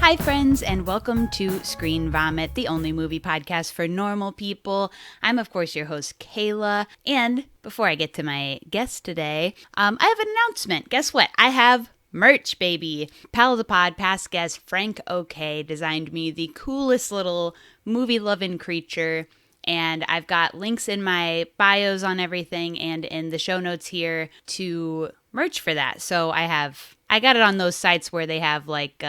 Hi, friends, and welcome to Screen Vomit, the only movie podcast for normal people. I'm, of course, your host, Kayla. And before I get to my guest today, I have an announcement. Guess what? I have merch, baby. Pal of the Pod, past guest Frank OK designed me the coolest little movie-loving creature. And I've got links in my bios on everything and in the show notes here to merch for that. So I got it on those sites where they have like,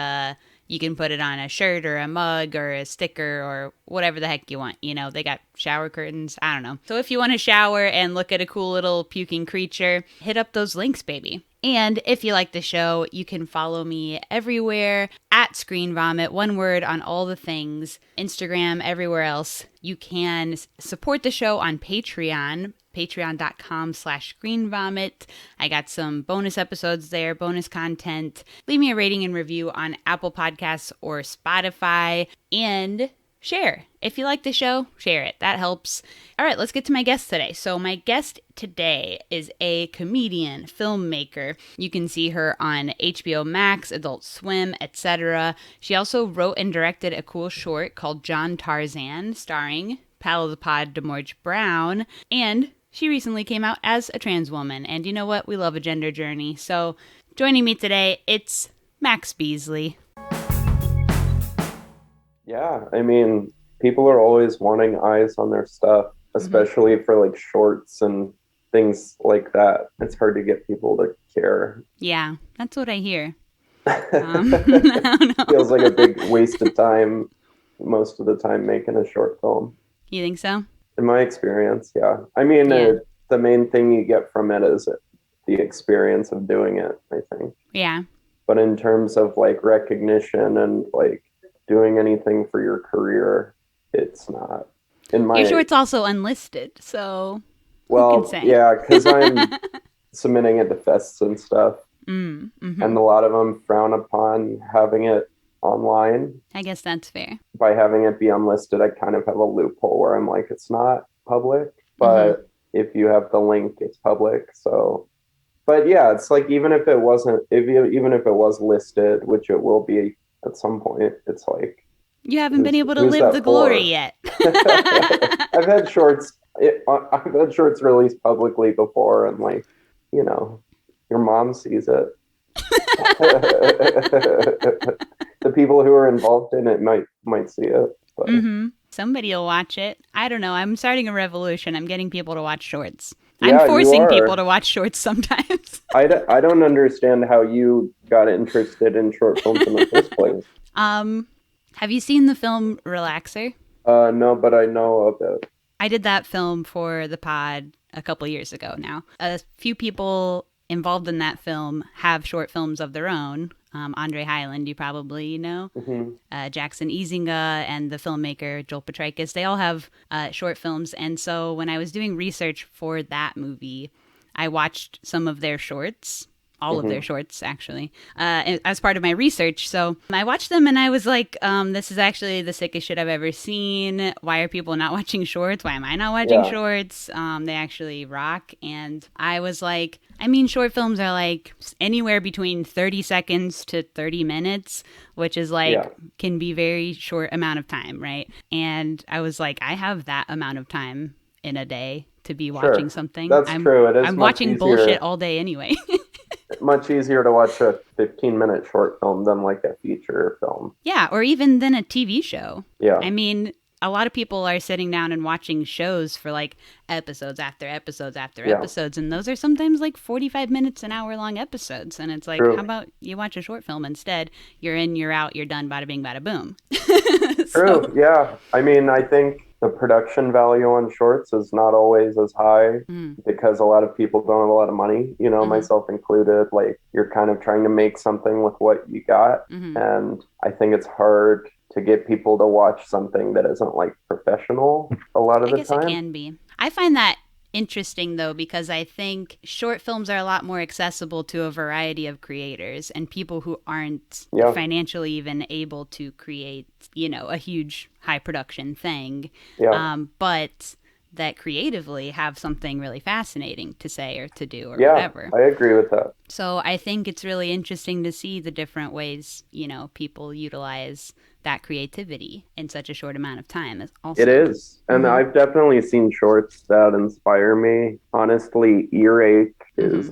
you can put it on a shirt or a mug or a sticker or whatever the heck you want. You know, they got shower curtains. I don't know. So if you want to shower and look at a cool little puking creature, hit up those links, baby. And if you like the show, you can follow me everywhere at Screen Vomit, one word on all the things, Instagram, everywhere else. You can support the show on Patreon, patreon.com/screenvomit. I got some bonus episodes there, bonus content. Leave me a rating and review on Apple Podcasts or Spotify, and share. If you like the show, share it. That helps. All right, let's get to my guest today. So my guest today is a comedian, filmmaker. You can see her on HBO Max, Adult Swim, etc. She also wrote and directed a cool short called John Tarzan, starring Pal of the Pod, Demorge Brown, and she recently came out as a trans woman. And you know what? We love a gender journey. So joining me today, it's Max Beasley. Yeah, I mean, people are always wanting eyes on their stuff, especially for like shorts and things like that. It's hard to get people to care. Yeah, that's what I hear. I don't know. Feels like a big waste of time most of the time making a short film. You think so? In my experience, yeah. I mean, the main thing you get from it is the experience of doing it, I think. Yeah. But in terms of like recognition and like doing anything for your career, it's not. You're sure it's also unlisted, so well, who can say? Yeah, because I'm submitting it to fests and stuff, and a lot of them frown upon having it online. I guess that's fair. By having it be unlisted, I kind of have a loophole where I'm like, it's not public, but if you have the link, it's public. So, but yeah, it's like even if it was listed, which it will be at some point, it's like you haven't been able to live the glory yet. I've had shorts released publicly before, and like, you know, your mom sees it. The people who are involved in it might see it. But. Somebody will watch it. I don't know. I'm starting a revolution. I'm getting people to watch shorts. Yeah, I'm forcing people to watch shorts sometimes. I don't understand how you got interested in short films in the first place. Have you seen the film Relaxer? No, but I know of it. I did that film for the pod a couple years ago now. A few people involved in that film have short films of their own. Andre Highland, you probably know. Jackson Ezinga and the filmmaker Joel Petrakis. They all have short films. And so when I was doing research for that movie, I watched some of their shorts. All of their shorts, actually, as part of my research. So I watched them and I was like, this is actually the sickest shit I've ever seen. Why are people not watching shorts? Why am I not watching shorts? They actually rock. And I was like, I mean, short films are like anywhere between 30 seconds to 30 minutes, which is like, can be very short amount of time, right? And I was like, I have that amount of time in a day to be watching something. That's true. It is I'm watching bullshit all day anyway. Much easier to watch a 15-minute short film than like a feature film. Yeah, or even than a TV show. Yeah. I mean, a lot of people are sitting down and watching shows for like episodes after episodes after episodes, and those are sometimes like 45 minutes, an hour-long episodes. And it's like, how about you watch a short film instead? You're in, you're out, you're done, bada bing, bada boom. True, yeah. I mean, I think the production value on shorts is not always as high because a lot of people don't have a lot of money, you know, myself included. Like, you're kind of trying to make something with what you got. And I think it's hard to get people to watch something that isn't like professional a lot of the time. I guess it can be. I find that interesting, though, because I think short films are a lot more accessible to a variety of creators and people who aren't financially even able to create, you know, a huge high production thing. But that creatively have something really fascinating to say or to do or Yeah, whatever. I agree with that. So I think it's really interesting to see the different ways, people utilize that creativity in such a short amount of time also. It is. And I've definitely seen shorts that inspire me. Honestly, Earache is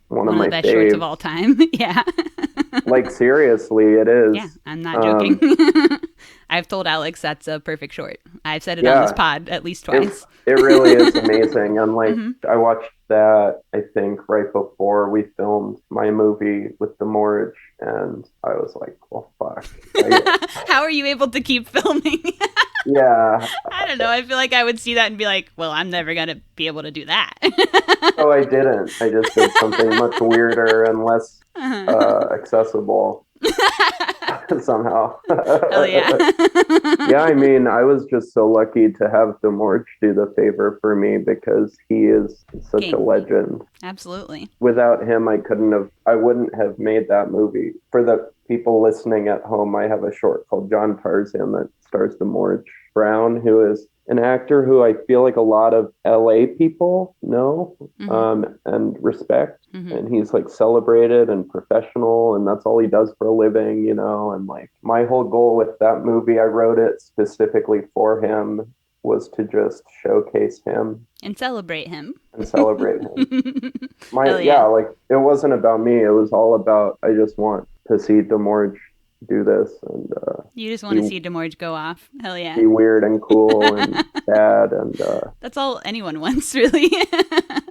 one of the my best shorts of faves. all time. Yeah. Like, seriously, it is. Yeah, I'm not joking. I've told Alex that's a perfect short. I've said it on this pod at least twice. It really is amazing. And like, I watched that, I think, right before we filmed my movie with Demorge, and I was like, well, fuck. How are you able to keep filming? Yeah. I don't know. I feel like I would see that and be like, well, I'm never going to be able to do that. So I didn't. I just did something much weirder and less accessible. Somehow. Hell yeah. Yeah, I mean, I was just so lucky to have Demorge do the favor for me because he is such a legend. Absolutely. Without him, I wouldn't have made that movie. For the people listening at home, I have a short called John Tarzan that stars Demorge Brown, who is an actor who I feel like a lot of LA people know and respect. And he's like celebrated and professional, and that's all he does for a living, and like my whole goal with that movie, I wrote it specifically for him, was to just showcase him and celebrate him. Like it wasn't about me, it was all about, I just want to see Demorge do this, and you just want to see Demorge go off. Hell yeah. Be weird and cool and sad, and that's all anyone wants, really.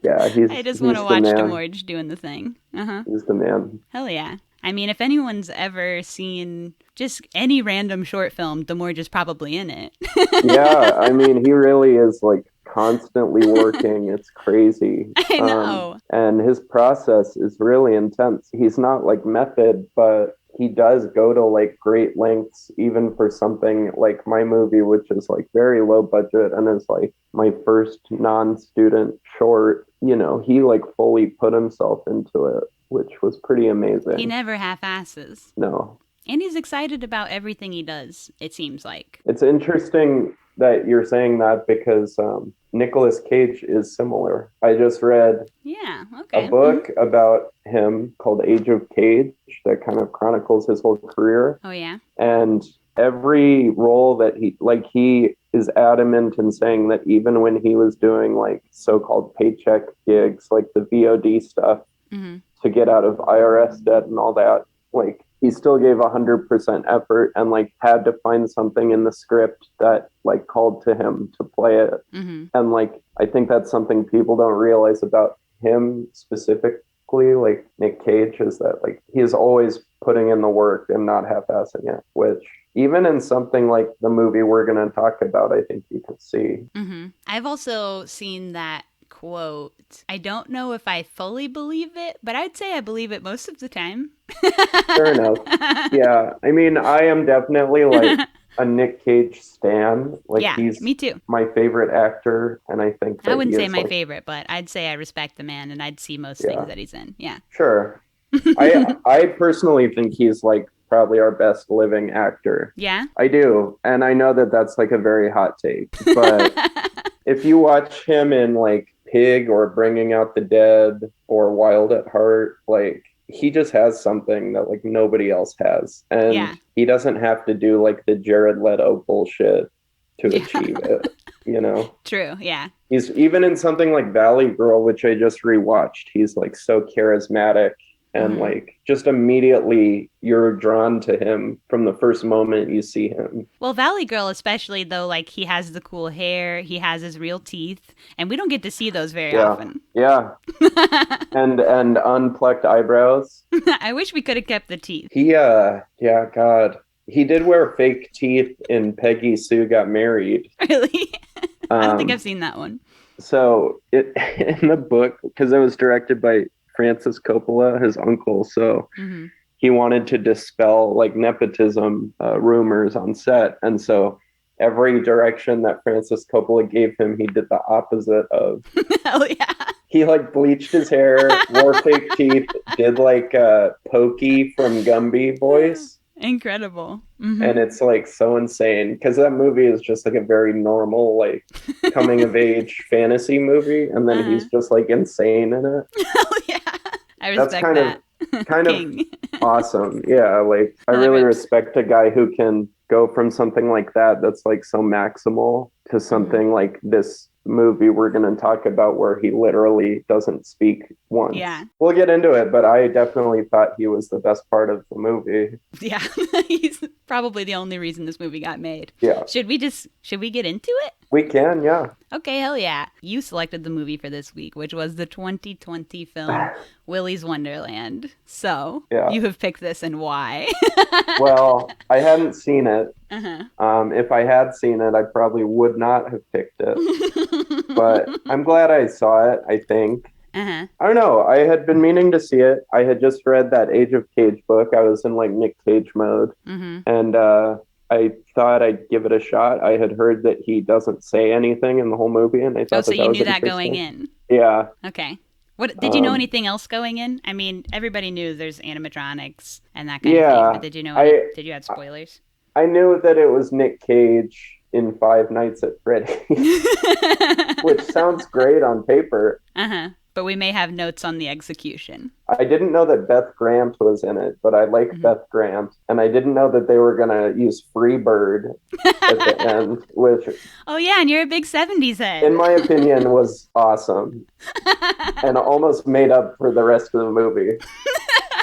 Yeah, I just want to watch Demorge doing the thing. He's the man. Hell yeah. I mean, if anyone's ever seen just any random short film, Demorge is probably in it. Yeah, I mean, he really is like constantly working. It's crazy. I know. And his process is really intense. He's not like method, but he does go to like great lengths, even for something like my movie, which is like very low budget and is like my first non-student short. He like fully put himself into it, which was pretty amazing. He never half-asses. No. And he's excited about everything he does, it seems like. It's interesting that you're saying that because Nicolas Cage is similar. I just read a book about him called Age of Cage that kind of chronicles his whole career. Oh, yeah? And every role that he is adamant in saying that even when he was doing like so-called paycheck gigs, like the VOD stuff, to get out of IRS debt and all that, like he still gave 100% effort and like had to find something in the script that like called to him to play it. And like, I think that's something people don't realize about him specifically, like Nick Cage, is that like he is always putting in the work and not half-assing it, which even in something like the movie we're going to talk about, I think you can see. I've also seen that quote. I don't know if I fully believe it, but I'd say I believe it most of the time. Fair enough. Yeah. I mean, I am definitely like a Nick Cage stan. Like, he's me too. My favorite actor, and I think that I wouldn't say my favorite, but I'd say I respect the man and I'd see most things that he's in. Yeah. Sure. I personally think he's like probably our best living actor. Yeah? I do. And I know that that's like a very hot take, but if you watch him in like Pig or Bringing Out the Dead or Wild at Heart, like he just has something that like nobody else has. And he doesn't have to do like the Jared Leto bullshit to achieve it, True, yeah. He's even in something like Valley Girl, which I just rewatched. He's like so charismatic. And like just immediately you're drawn to him from the first moment you see him. Well, Valley Girl especially, though, like he has the cool hair, he has his real teeth, and we don't get to see those very often. Yeah. and unplucked eyebrows. I wish we could have kept the teeth. God. He did wear fake teeth in Peggy Sue Got Married. Really? I don't think I've seen that one. So in the book, because it was directed by Francis Coppola, his uncle, so he wanted to dispel like nepotism rumors on set, and so every direction that Francis Coppola gave him, he did the opposite of. Hell yeah! He like bleached his hair, wore fake teeth, did like Pokey from Gumby voice. Incredible. And it's like so insane because that movie is just like a very normal, like coming of age fantasy movie. And then he's just like insane in it. Oh, yeah. I That's respect kind that. of kind of King. awesome. Yeah, like I That really rips. respect a guy who can go from something like that that's like so maximal to something like this movie we're going to talk about where he literally doesn't speak once. Yeah. We'll get into it, but I definitely thought he was the best part of the movie. Yeah. He's probably the only reason this movie got made. Yeah. Should we get into it? We can, yeah. Okay, hell yeah. You selected the movie for this week, which was the 2020 film Willy's Wonderland. So, Yeah. you have picked this and why? Well, I hadn't seen it. Uh-huh. If I had seen it, I probably would not have picked it. But I'm glad I saw it, I think. Uh-huh. I don't know. I had been meaning to see it. I had just read that Age of Cage book. I was in like Nick Cage mode. And I thought I'd give it a shot. I had heard that he doesn't say anything in the whole movie, and I thought So you was knew that going interesting. in? Yeah. Okay. What did you know anything else going in? I mean, everybody knew there's animatronics and that kind of Yeah. thing, but did you know did you add spoilers? I knew that it was Nick Cage in Five Nights at Freddy's, which sounds great on paper. Uh-huh. But we may have notes on the execution. I didn't know that Beth Grant was in it, but I like Beth Grant. And I didn't know that they were going to use Freebird at the end, which... Oh, yeah, and you're a big 70s head. In my opinion, was awesome. And almost made up for the rest of the movie.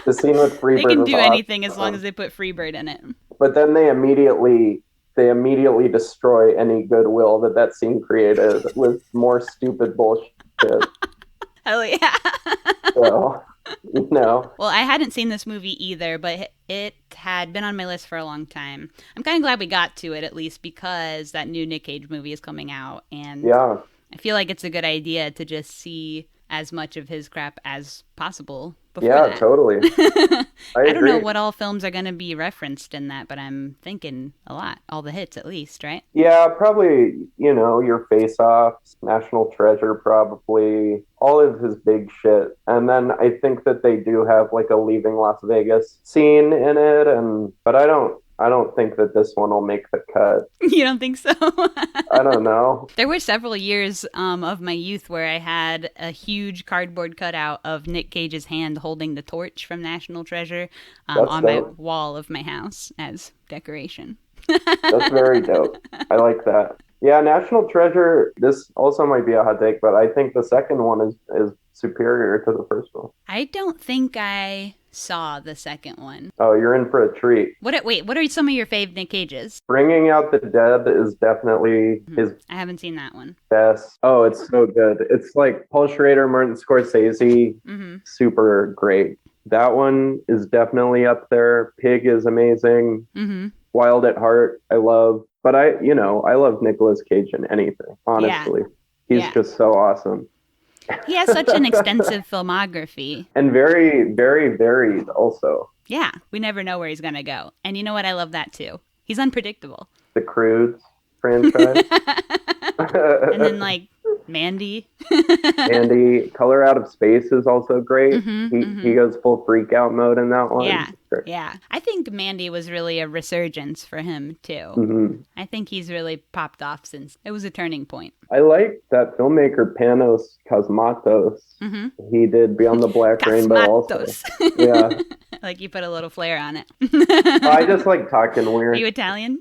The scene with Freebird They can was do awesome. anything as long as they put Freebird in it. But then they immediately destroy any goodwill that scene created with more stupid bullshit. Oh, yeah. So, no. Well, I hadn't seen this movie either, but it had been on my list for a long time. I'm kind of glad we got to it, at least, because that new Nick Cage movie is coming out. And Yeah. I feel like it's a good idea to just see as much of his crap as possible before Yeah, that. totally. I don't know what all films are going to be referenced in that, but I'm thinking a lot. All the hits, at least, right? Yeah, probably, your Face Offs, National Treasure, probably, all of his big shit. And then I think that they do have like a Leaving Las Vegas scene in it, but I don't think that this one will make the cut. You don't think so? I don't know. There were several years of my youth where I had a huge cardboard cutout of Nick Cage's hand holding the torch from National Treasure on my wall of my house as decoration. That's very dope. I like that. Yeah, National Treasure, this also might be a hot take, but I think the second one is superior to the first one. I don't think I saw the second one. Oh, you're in for a treat. What are some of your fave Nick Cages? Bringing Out the Dead is definitely his I haven't seen that one. best. Oh, it's so good. It's like Paul Schrader, Martin Scorsese, super great. That one is definitely up there. Pig is amazing. Wild at Heart, I love. But I love Nicolas Cage in anything, honestly. He's just so awesome. He has such an extensive filmography. And very, very varied also. Yeah, we never know where he's going to go. And you know what? I love that too. He's unpredictable. The Croods franchise. And then like Mandy. Andy, Color Out of Space is also great. He goes full freak out mode in that one. Yeah. I think Mandy was really a resurgence for him too. I think he's really popped off since it was a turning point. I like that filmmaker Panos Cosmatos. He did Beyond the Black Rainbow also. Yeah. Like you put a little flair on it. I just like talking weird. Are you Italian?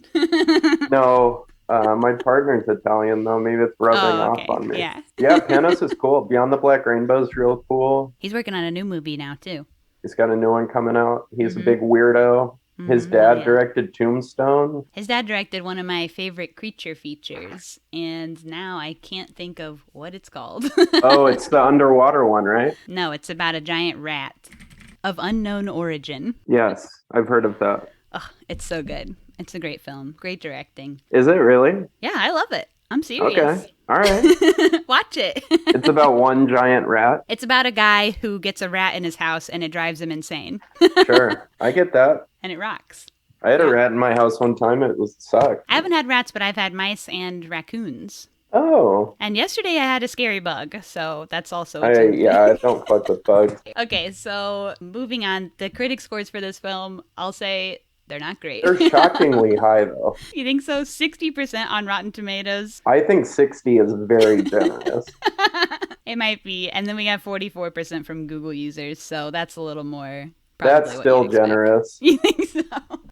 No. My partner's Italian, though. Maybe it's rubbing off on me. Yeah, Panos is cool. Beyond the Black Rainbow is real cool. He's working on a new movie now, too. He's got a new one coming out. He's a big weirdo. His dad directed Tombstone. His dad directed one of my favorite creature features, and now I can't think of what it's called. Oh, it's the underwater one, right? No, it's about a giant rat of unknown origin. Yes, I've heard of that. Oh, it's so good. It's a great film. Great directing. Is it really? Yeah, I love it. I'm serious. Okay. All right. Watch it. It's about one giant rat. It's about a guy who gets a rat in his house and it drives him insane. Sure. I get that. And it rocks. I had a rat in my house one time. It sucked. I haven't had rats, but I've had mice and raccoons. Oh. And yesterday I had a scary bug, so that's also I don't fuck with bugs. Okay, so moving on. The critic scores for this film, I'll say They're not great. They're shockingly high, though. You think so? 60% on Rotten Tomatoes. I think 60 is very generous. It might be. And then we got 44% from Google users, so that's a little more. That's still generous. You think so?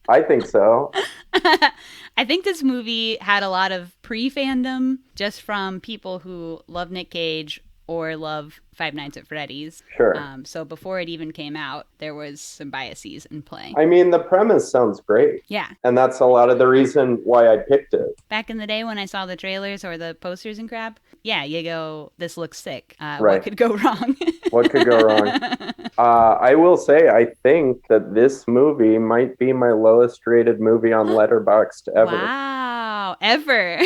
I think so. I think this movie had a lot of pre-fandom just from people who love Nick Cage or love Five Nights at Freddy's. Sure. So before it even came out, there was some biases in play. I mean, the premise sounds great. Yeah. And that's a lot of the reason why I picked it. Back in the day when I saw the trailers or the posters and crap, yeah, you go, this looks sick. Right. What could go wrong? What could go wrong? I will say, I think that this movie might be my lowest rated movie on Letterboxd ever. Wow, ever.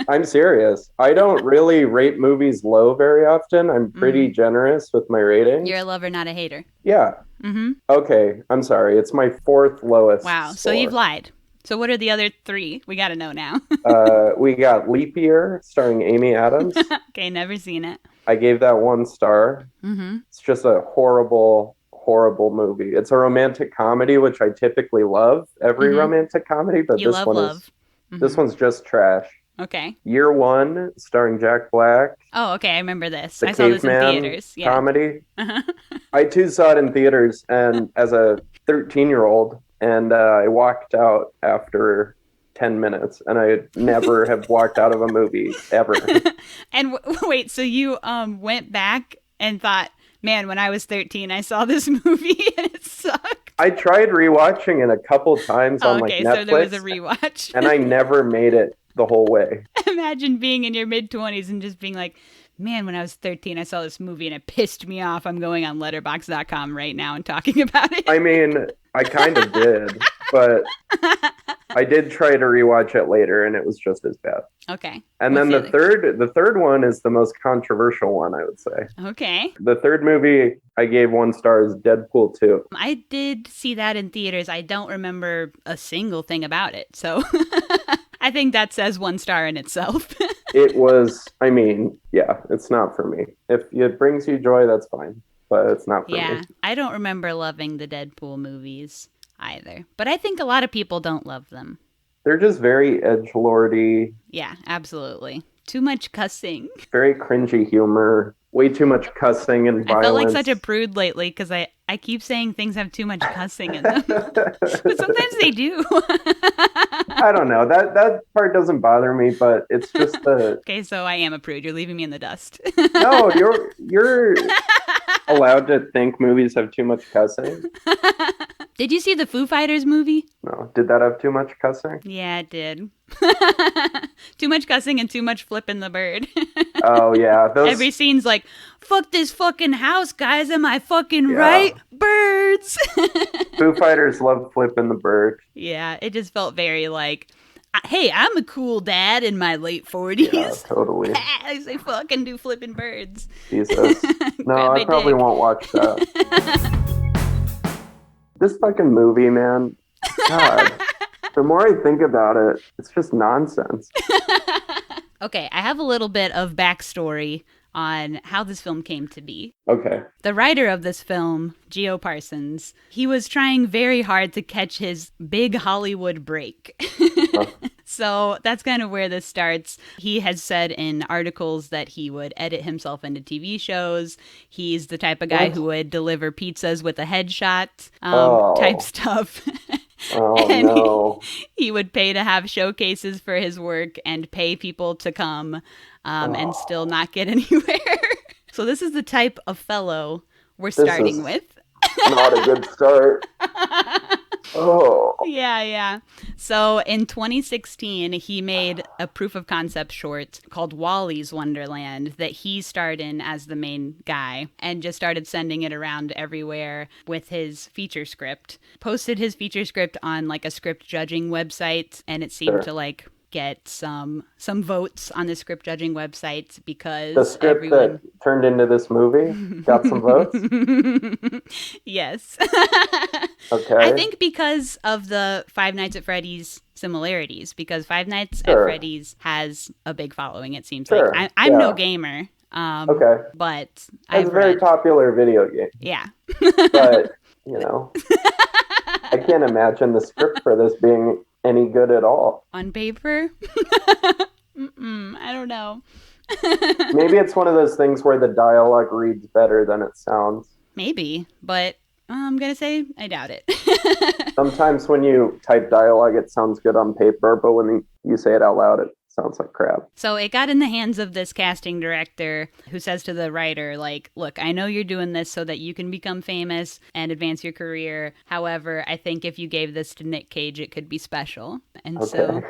I'm serious. I don't really rate movies low very often. I'm pretty generous with my ratings. You're a lover, not a hater. Yeah. Mm-hmm. Okay, I'm sorry. It's my fourth lowest. Wow, so score. you've lied. So what are the other three? We got to know now. We got Leap Year, starring Amy Adams. Okay, never seen it. I gave that 1 star. Mm-hmm. It's just a horrible movie. It's a romantic comedy, which I typically love. Every romantic comedy, but You this love one love. is this one's just trash. Okay. Year One, starring Jack Black. Oh, okay. I remember this. The I saw this in caveman theaters. Yeah. comedy. Uh-huh. I too saw it in theaters, and as a 13-year-old, and I walked out after 10 minutes, and I never have walked out of a movie ever. And wait, so you went back and thought, man, when I was 13, I saw this movie and it sucked. I tried rewatching it a couple times on Okay, Netflix, so there was a rewatch. and I never made it the whole way. Imagine being in your mid-20s and just being like, man, when I was 13, I saw this movie and it pissed me off. I'm going on letterboxd.com right now and talking about it. I mean, I kind of did, but I did try to rewatch it later, and it was just as bad. Okay. And then the third one is the most controversial one, I would say. Okay. The third movie I gave 1 star is Deadpool 2. I did see that in theaters. I don't remember a single thing about it. So I think that says 1 star in itself. It was, I mean, yeah, it's not for me. If it brings you joy, that's fine, but it's not for me. Yeah, I don't remember loving the Deadpool movies either. But I think a lot of people don't love them. They're just very edgelordy. Yeah, absolutely. Too much cussing. Very cringy humor. Way too much cussing and violence. I felt like such a prude lately because I keep saying things have too much cussing in them. But sometimes they do. I don't know. That part doesn't bother me, but it's just the... Okay, so I am a prude. You're leaving me in the dust. No, you're allowed to think movies have too much cussing. Did you see the Foo Fighters movie? No. Did that have too much cussing? Yeah, it did. Too much cussing and too much flipping the bird. Oh, yeah. Every scene's like, fuck this fucking house, guys. Am I fucking right? Birds. Foo Fighters love flipping the bird. Yeah, it just felt very like, hey, I'm a cool dad in my late 40s. Yeah, totally. I say fucking do flipping birds. Jesus. No, I probably won't watch that. This fucking movie, man. God. The more I think about it, it's just nonsense. Okay, I have a little bit of backstory on how this film came to be. Okay. The writer of this film, Geo Parsons, he was trying very hard to catch his big Hollywood break. So that's kind of where this starts. He has said in articles that he would edit himself into TV shows. He's the type of guy who would deliver pizzas with a headshot type stuff. Oh, and no. he would pay to have showcases for his work and pay people to come and still not get anywhere. So this is the type of fellow we're starting with. Not a good start. Oh. Yeah. So in 2016, he made a proof of concept short called Wally's Wonderland that he starred in as the main guy and just started sending it around everywhere with his feature script. Posted his feature script on like a script judging website, and it seemed to like get some votes on the script judging website because the script that turned into this movie got some votes. Yes. Okay. I think because of the Five Nights at Freddy's similarities, because Five Nights at Freddy's has a big following. It seems like I'm no gamer. Okay. But it's a very popular video game. Yeah. But you know. I can't imagine the script for this being any good at all. On paper? I don't know. Maybe it's one of those things where the dialogue reads better than it sounds. Maybe, but I'm going to say I doubt it. Sometimes when you type dialogue, it sounds good on paper, but when you say it out loud, it sounds like crap. So it got in the hands of this casting director who says to the writer, like, look, I know you're doing this so that you can become famous and advance your career. However, I think if you gave this to Nick Cage, it could be special. And so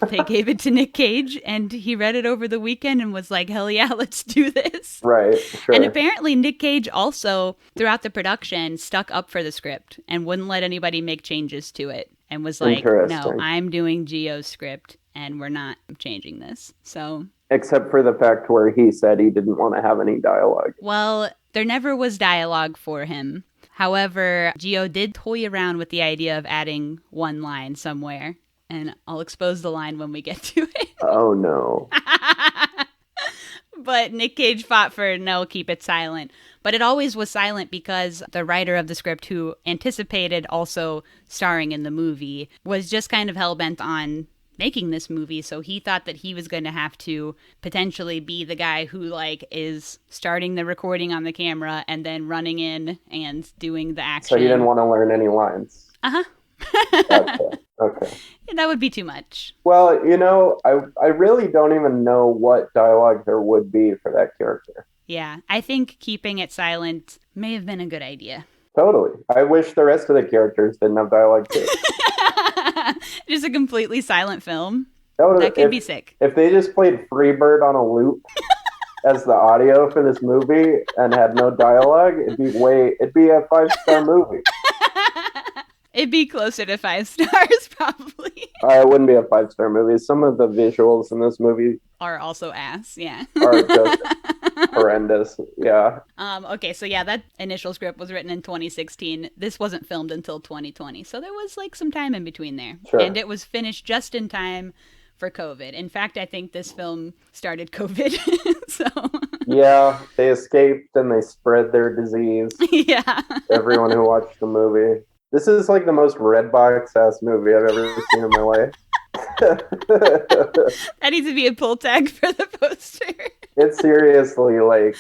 they gave it to Nick Cage, and he read it over the weekend and was like, hell yeah, let's do this. Right, sure. And apparently Nick Cage also, throughout the production, stuck up for the script and wouldn't let anybody make changes to it. And was like, no, I'm doing Gio's script and we're not changing this. So, except for the fact where he said he didn't want to have any dialogue. Well, there never was dialogue for him. However, Gio did toy around with the idea of adding one line somewhere. And I'll expose the line when we get to it. Oh, no. But Nick Cage fought for no, keep it silent. But it always was silent because the writer of the script, who anticipated also starring in the movie, was just kind of hell-bent on making this movie. So he thought that he was going to have to potentially be the guy who, like, is starting the recording on the camera and then running in and doing the action. So he didn't want to learn any lines. Uh-huh. Okay. Yeah, that would be too much. Well, you know, I really don't even know what dialogue there would be for that character. Yeah, I think keeping it silent may have been a good idea. Totally. I wish the rest of the characters didn't have dialogue too. Just a completely silent film. That could be sick. If they just played Freebird on a loop as the audio for this movie and had no dialogue, it'd be a 5-star movie. It'd be closer to 5 stars, probably. It wouldn't be a 5-star movie. Some of the visuals in this movie are also ass, yeah. Are just horrendous, yeah. Okay, so yeah, that initial script was written in 2016. This wasn't filmed until 2020, so there was like some time in between there. Sure. And it was finished just in time for COVID. In fact, I think this film started COVID, so... Yeah, they escaped and they spread their disease. Yeah. Everyone who watched the movie. This is like the most Redbox ass movie I've ever seen in my life. That needs to be a pull tag for the poster. It's seriously like,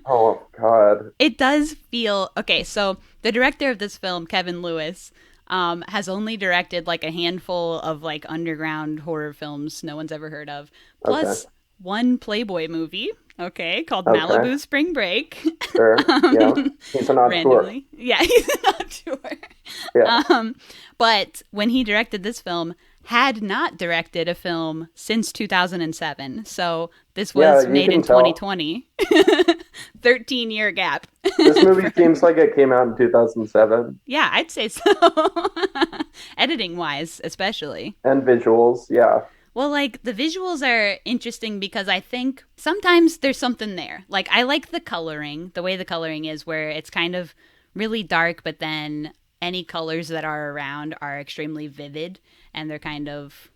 oh God. It does feel, okay, so the director of this film, Kevin Lewis, has only directed like a handful of like underground horror films no one's ever heard of, plus one Playboy movie. Okay, called Malibu Spring Break. Sure, yeah. He's an auteur. Yeah, he's an auteur. Yeah. But when he directed this film, had not directed a film since 2007. So this was made in 2020. 13-year gap. This movie seems like it came out in 2007. Yeah, I'd say so. Editing-wise, especially. And visuals, yeah. Well, like, the visuals are interesting because I think sometimes there's something there. Like, I like the coloring, the way the coloring is, where it's kind of really dark, but then any colors that are around are extremely vivid, and they're kind of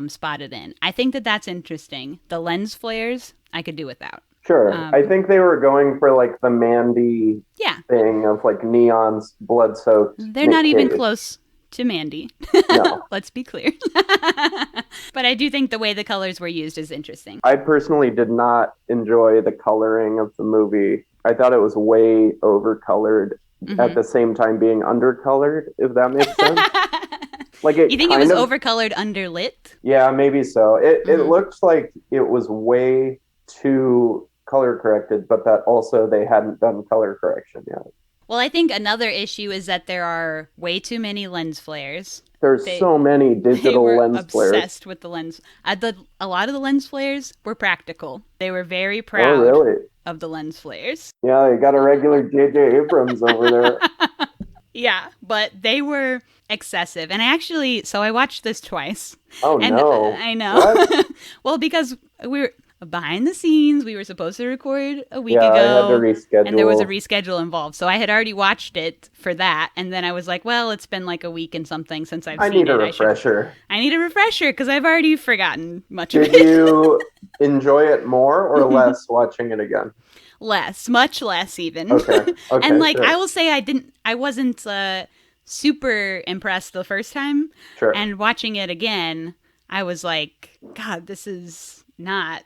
spotted in. I think that that's interesting. The lens flares, I could do without. Sure. I think they were going for, like, the Mandy thing of, like, neons, blood-soaked. They're not even close to Mandy. No. Let's be clear. But I do think the way the colors were used is interesting. I personally did not enjoy the coloring of the movie. I thought it was way overcolored at the same time being undercolored, if that makes sense. Like you think it was overcolored underlit? Yeah, maybe so. It looked like it was way too color corrected, but that also they hadn't done color correction yet. Well, I think another issue is that there are way too many lens flares. There's so many digital lens flares. They were obsessed with the lens. A lot of the lens flares were practical. They were very proud of the lens flares. Yeah, they got a regular J.J. Abrams over there. Yeah, but they were excessive. And I watched this twice. Oh, and no. I know. Well, because we were behind the scenes. We were supposed to record a week ago. I had to reschedule. And there was a reschedule involved. So I had already watched it for that. And then I was like, well, it's been like a week and something since I've seen it. I need a refresher. I need a refresher because I've already forgotten much of it. Did you enjoy it more or less watching it again? Less, much less even. Okay. And like, sure. I will say I wasn't super impressed the first time. Sure. And watching it again, I was like, God, this is not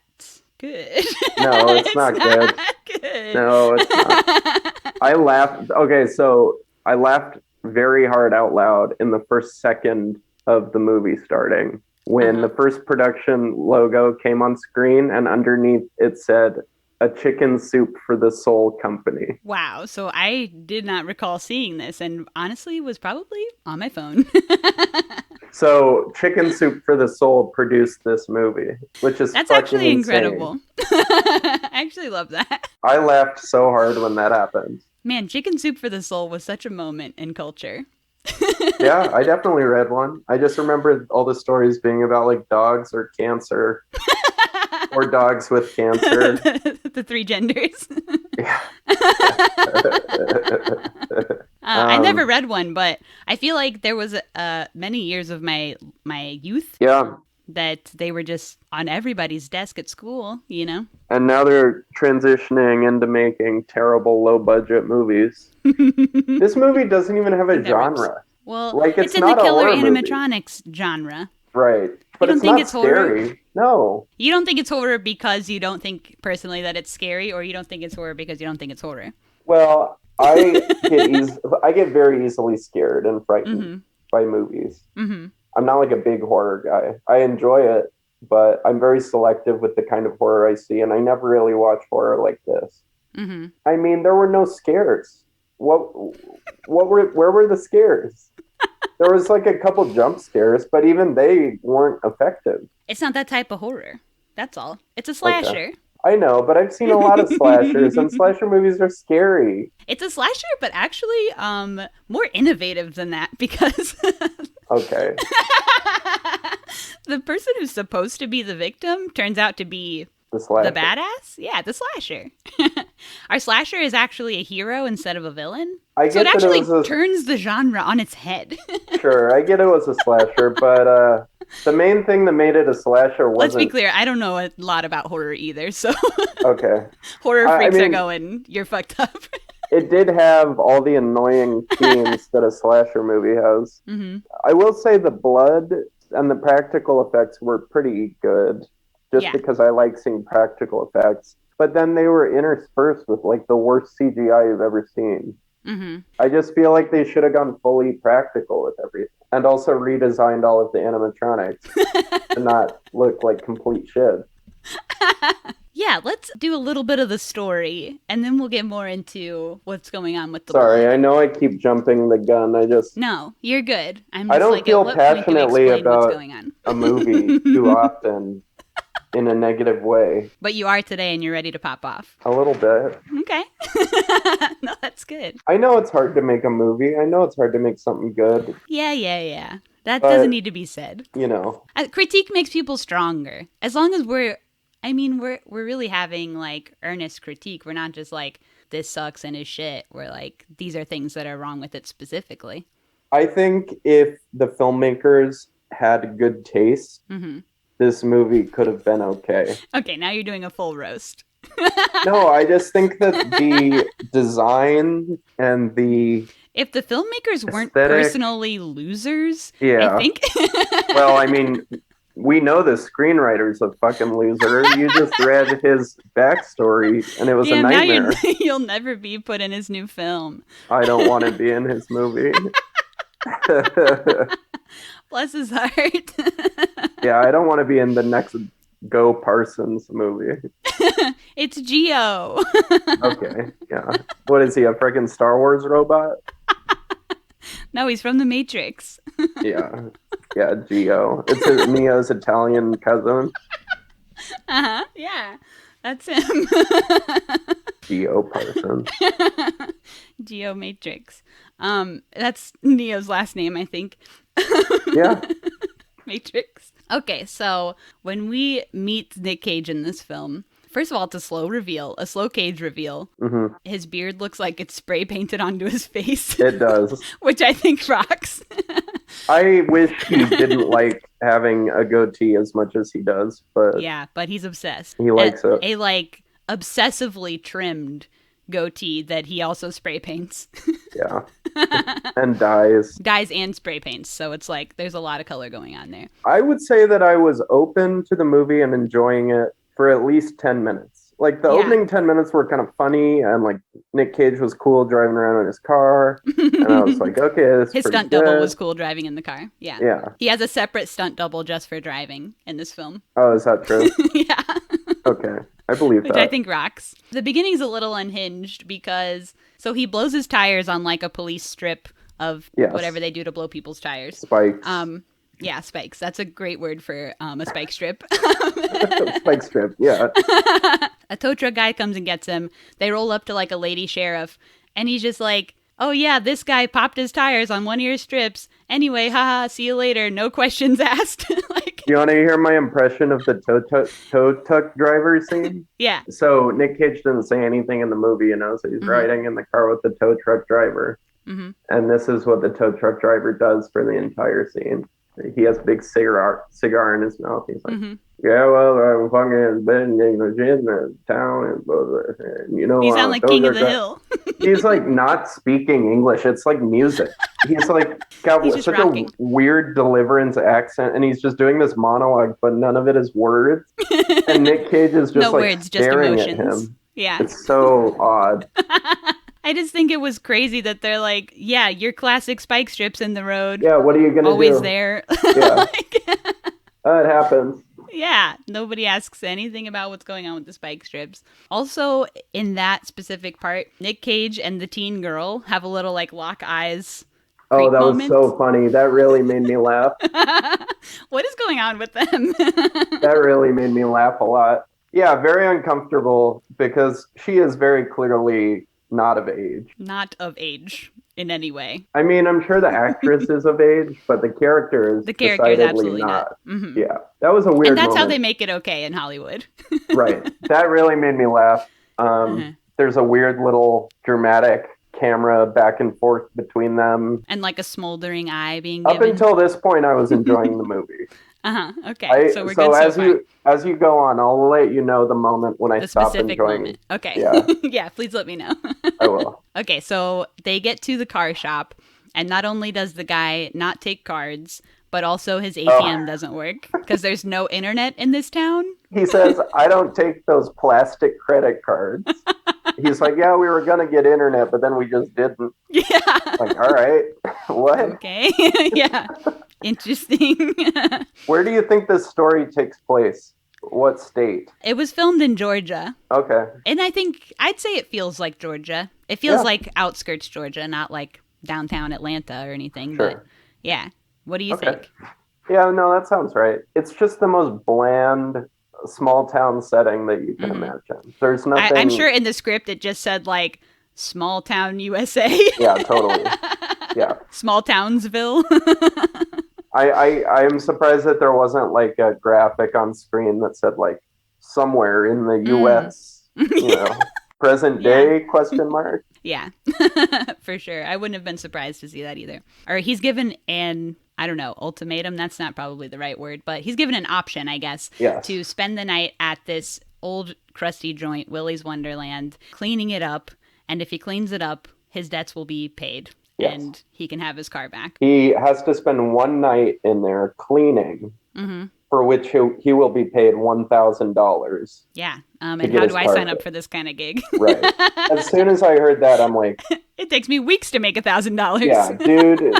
good. No, it's not good. Good. No, it's not. I laughed. Okay, so I laughed very hard out loud in the first second of the movie starting when the first production logo came on screen and underneath it said a chicken soup for the soul company. Wow. So I did not recall seeing this and honestly was probably on my phone. So Chicken Soup for the Soul produced this movie, which is That's fucking actually insane. incredible. I actually love that. I laughed so hard when that happened. Man, Chicken Soup for the Soul was such a moment in culture. Yeah, I definitely read one. I just remember all the stories being about like dogs or cancer or dogs with cancer. The three genders. Yeah. I never read one, but I feel like there was many years of my youth Yeah. that they were just on everybody's desk at school, you know? And now they're transitioning into making terrible low budget movies. This movie doesn't even have a genre. Well, Like, it's in not the a killer horror movie. animatronics genre. Right. But don't it's think not it's horror? scary. No. You don't think it's horror because you don't think personally that it's scary, or you don't think it's horror because you don't think it's horror? Well, I get very easily scared and frightened by movies. Mm-hmm. I'm not like a big horror guy. I enjoy it, but I'm very selective with the kind of horror I see, and I never really watch horror like this. Mm-hmm. I mean, there were no scares. Where were the scares? There was like a couple jump scares, but even they weren't effective. It's not that type of horror. That's all. It's a slasher. Okay. I know, but I've seen a lot of slashers, and slasher movies are scary. It's a slasher, but actually more innovative than that because Okay. the person who's supposed to be the victim turns out to be The slasher. the badass. Yeah, the slasher. Our slasher is actually a hero instead of a villain. So it actually turns the genre on its head. Sure, I get it was a slasher, but the main thing that made it a slasher wasn't... Let's be clear, I don't know a lot about horror either, so... Okay. Horror freaks are going, you're fucked up. It did have all the annoying themes that a slasher movie has. Mm-hmm. I will say the blood and the practical effects were pretty good, just because I like seeing practical effects. But then they were interspersed with like the worst CGI you've ever seen. Mm-hmm. I just feel like they should have gone fully practical with everything. And also redesigned all of the animatronics to not look like complete shit. Yeah, let's do a little bit of the story, and then we'll get more into what's going on with the Sorry, blood. I know I keep jumping the gun. No, you're good. I'm just I don't like, feel at what point do we passionately explain what's about going on? a movie too often in a negative way. But you are today, and you're ready to pop off. A little bit. Okay. No, that's good. I know it's hard to make a movie. I know it's hard to make something good. Yeah. That doesn't need to be said. You know. Critique makes people stronger. As long as we're really having like earnest critique. We're not just like, this sucks and is shit. We're like, these are things that are wrong with it specifically. I think if the filmmakers had good taste, this movie could have been okay. Okay, now you're doing a full roast. No, I just think that the design and the... If the filmmakers weren't aesthetic, personally losers, yeah. I think... Well, I mean, we know the screenwriter's a fucking loser. You just read his backstory, and it was a nightmare. Now you'll never be put in his new film. I don't want to be in his movie. Bless his heart. Yeah, I don't want to be in the next Go Parsons movie. It's Geo. Okay, yeah. What is he, a freaking Star Wars robot? No, he's from The Matrix. Yeah, Geo. It's Neo's Italian cousin. Yeah, that's him. Geo Parsons. Geo Matrix. That's Neo's last name, I think. Yeah. Matrix. Okay, so when we meet Nick Cage in this film, first of all, it's a slow Cage reveal. Mm-hmm. His beard looks like it's spray painted onto his face. It does. Which I think rocks. I wish he didn't like having a goatee as much as he does, but yeah, but he's obsessed. he likes it. A obsessively trimmed goatee that he also spray paints. Yeah. And dyes. Dyes and spray paints. So it's like there's a lot of color going on there. I would say that I was open to the movie and enjoying it for at least 10 minutes. Like the opening 10 minutes were kind of funny, and like Nick Cage was cool driving around in his car. And I was like, okay, this is His stunt good. double was cool driving in the car. Yeah. Yeah. He has a separate stunt double just for driving in this film. Oh, is that true? Yeah. Okay. I believe Which that. I think rocks. The beginning's a little unhinged because so he blows his tires on like a police strip of whatever they do to blow people's tires. Spikes. Yeah, spikes. That's a great word for a spike strip. Spike strip, yeah. A tow truck guy comes and gets him. They roll up to like a lady sheriff, and he's just like, oh yeah, this guy popped his tires on one of your strips. Anyway, haha, see you later. No questions asked. Like, You want to hear my impression of the tow truck driver scene? Yeah. So Nick Cage didn't say anything in the movie, so he's riding in the car with the tow truck driver. Mm-hmm. And this is what the tow truck driver does for the entire scene. He has a big cigar in his mouth. He's like, yeah, well, I'm fucking been in the town. And You sound like King of the Hill. He's like not speaking English. It's like music. He's like got He's just such rocking. a weird deliverance accent, and he's just doing this monologue, but none of it is words. And Nick Cage is just No like words, just staring at emotions. him. Yeah. It's so odd. I just think it was crazy that they're like, yeah, your classic spike strips in the road. Yeah, what are you gonna Always do? there. Yeah. Like, It happens. yeah, nobody asks anything about what's going on with the spike strips. Also, in that specific part, Nick Cage and the teen girl have a little like lock eyes. Oh, that moment. was so funny. That really made me laugh. What is going on with them? That really made me laugh a lot. Yeah, very uncomfortable because she is very clearly not of age. Not of age in any way. I mean, I'm sure the actress is of age, but the character is Decidedly absolutely not. Mm-hmm. Yeah, that was a weird And that's how moment. they make it okay in Hollywood. Right. That really made me laugh. There's a weird little dramatic camera back and forth between them. And like a smoldering eye being Up given. until this point, I was enjoying the movie. Okay, so we're good so far. As you go on, I'll let you know the moment when I The stop specific enjoying moment. Okay. Yeah. Yeah, please let me know. I will. Okay, so they get to the car shop, and not only does the guy not take cards, but also his ATM doesn't work because there's no internet in this town. He says, I don't take those plastic credit cards. He's like, yeah, we were going to get internet, but then we just didn't. Yeah. Like, all right. What? Okay. Yeah. Interesting. Where do you think this story takes place? What state? It was filmed in Georgia. Okay. And I'd say it feels like Georgia. It feels like outskirts Georgia, not like downtown Atlanta or anything. Sure. But yeah. What do you think? Yeah, no, that sounds right. It's just the most bland, small town setting that you can imagine. There's nothing. I'm sure in the script it just said like small town USA. Yeah, totally. Yeah. Small Townsville. I am surprised that there wasn't like a graphic on screen that said like somewhere in the US, present day question mark. Yeah, for sure. I wouldn't have been surprised to see that either. Or he's given an, I don't know, ultimatum. That's not probably the right word, but he's given an option, I guess, to spend the night at this old crusty joint, Willy's Wonderland, cleaning it up. And if he cleans it up, his debts will be paid. Yes. And he can have his car back. He has to spend one night in there cleaning, for which he will be paid $1,000. Yeah. And how do I sign up for this kind of gig? Right. As soon as I heard that, I'm like... It takes me weeks to make $1,000. Yeah, dude.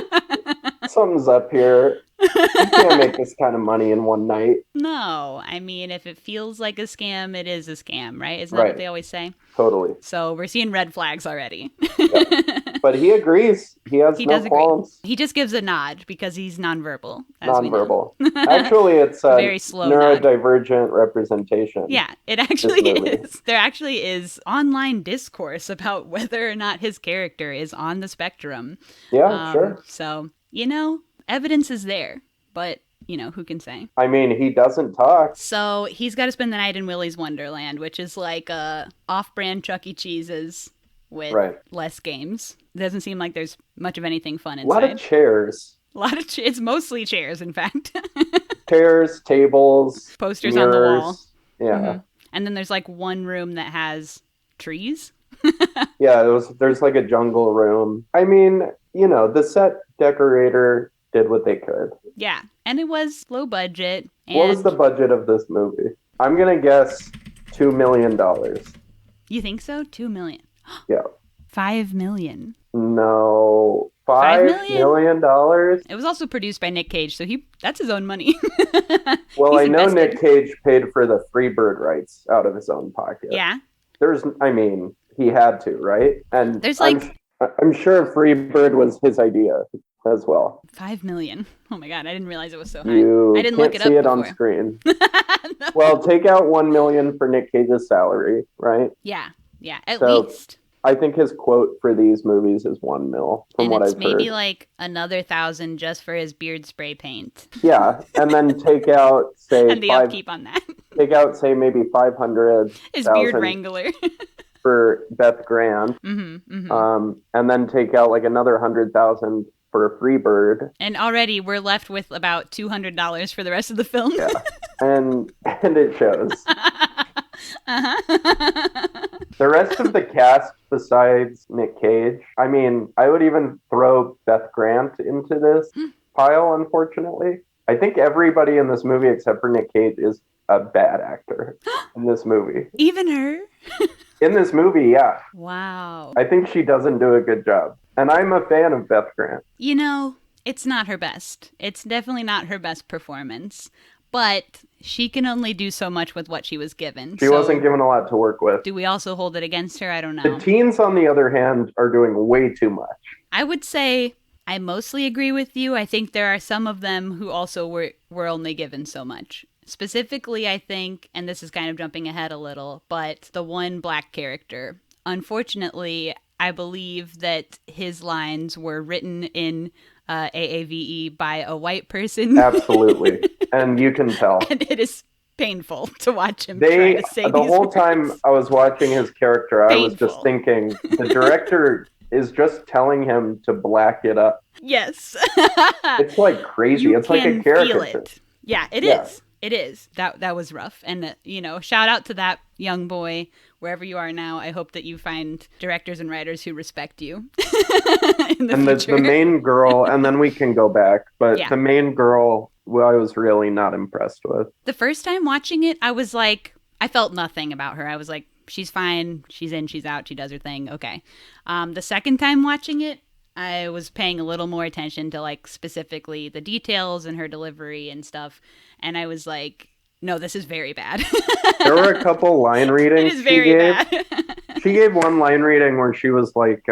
Something's up here. You can't make this kind of money in one night. No. I mean, if it feels like a scam, it is a scam, right? Isn't that what they always say? Totally. So we're seeing red flags already. Yep. But he agrees. He does qualms. He just gives a nod because he's nonverbal. Nonverbal. Actually, it's a very slow neurodivergent representation. Yeah, it actually is. There actually is online discourse about whether or not his character is on the spectrum. Yeah, sure. So, evidence is there, but who can say? I mean, he doesn't talk. So he's got to spend the night in Willy's Wonderland, which is like a off-brand Chuck E. Cheese's with less games. It doesn't seem like there's much of anything fun inside. A lot of chairs. It's mostly chairs, in fact. Chairs, tables, posters mirrors. on the wall. Yeah. And then there's like one room that has trees. Yeah, there's like a jungle room. I mean, the set decorator did what they could. Yeah, and it was low budget. And what was the budget of this movie? I'm gonna guess $2 million. You think so? 2 million. Yeah. 5 million. No. $5 million dollars? It was also produced by Nick Cage, so that's his own money. Well, He's I know invested. Nick Cage paid for the Freebird rights out of his own pocket. Yeah. He had to, right? And There's I'm sure Freebird was his idea as well. 5 million. Oh my god, I didn't realize it was so high. You I didn't can't look it see up it on before. screen. No. Well, take out 1 million for Nick Cage's salary, right? Yeah, at So, least. I think his quote for these movies is 1 mil, from And what it's I've maybe heard. like another 1,000 just for his beard spray paint. Yeah, and then take out, say, And the upkeep on that. take out, say, maybe 500 His beard wrangler. for Beth Grant, and then take out like another 100,000 for Freebird. And already we're left with about $200 for the rest of the film. Yeah, and it shows. The rest of the cast besides Nick Cage, I mean, I would even throw Beth Grant into this pile, unfortunately. I think everybody in this movie except for Nick Cage is a bad actor in this movie. Even her? In this movie, yeah. Wow. I think she doesn't do a good job. And I'm a fan of Beth Grant. It's not her best. It's definitely not her best performance. But she can only do so much with what she was given. She wasn't given a lot to work with. Do we also hold it against her? I don't know. The teens, on the other hand, are doing way too much. I would say I mostly agree with you. I think there are some of them who also were only given so much. Specifically, I think, and this is kind of jumping ahead a little, but the one black character. Unfortunately, I believe that his lines were written in AAVE by a white person. Absolutely. And you can tell. And it is painful to watch him try to say the these whole words. time I was watching his character, I was Painful. just thinking, the director is just telling him to black it up. Yes. It's like crazy. You it's like a can feel caricature. it. Yeah, it Yeah. is. It is. That was rough. And, shout out to that young boy, wherever you are now. I hope that you find directors and writers who respect you in the future. The main girl, and then we can go back, but Yeah. the main girl, I was really not impressed with. The first time watching it, I was like, I felt nothing about her. I was like, she's fine. She's in, she's out. She does her thing. Okay. The second time watching it, I was paying a little more attention to like specifically the details and her delivery and stuff. And I was like, no, this is very bad. There were a couple line readings It is very bad. She gave one line reading where she was like,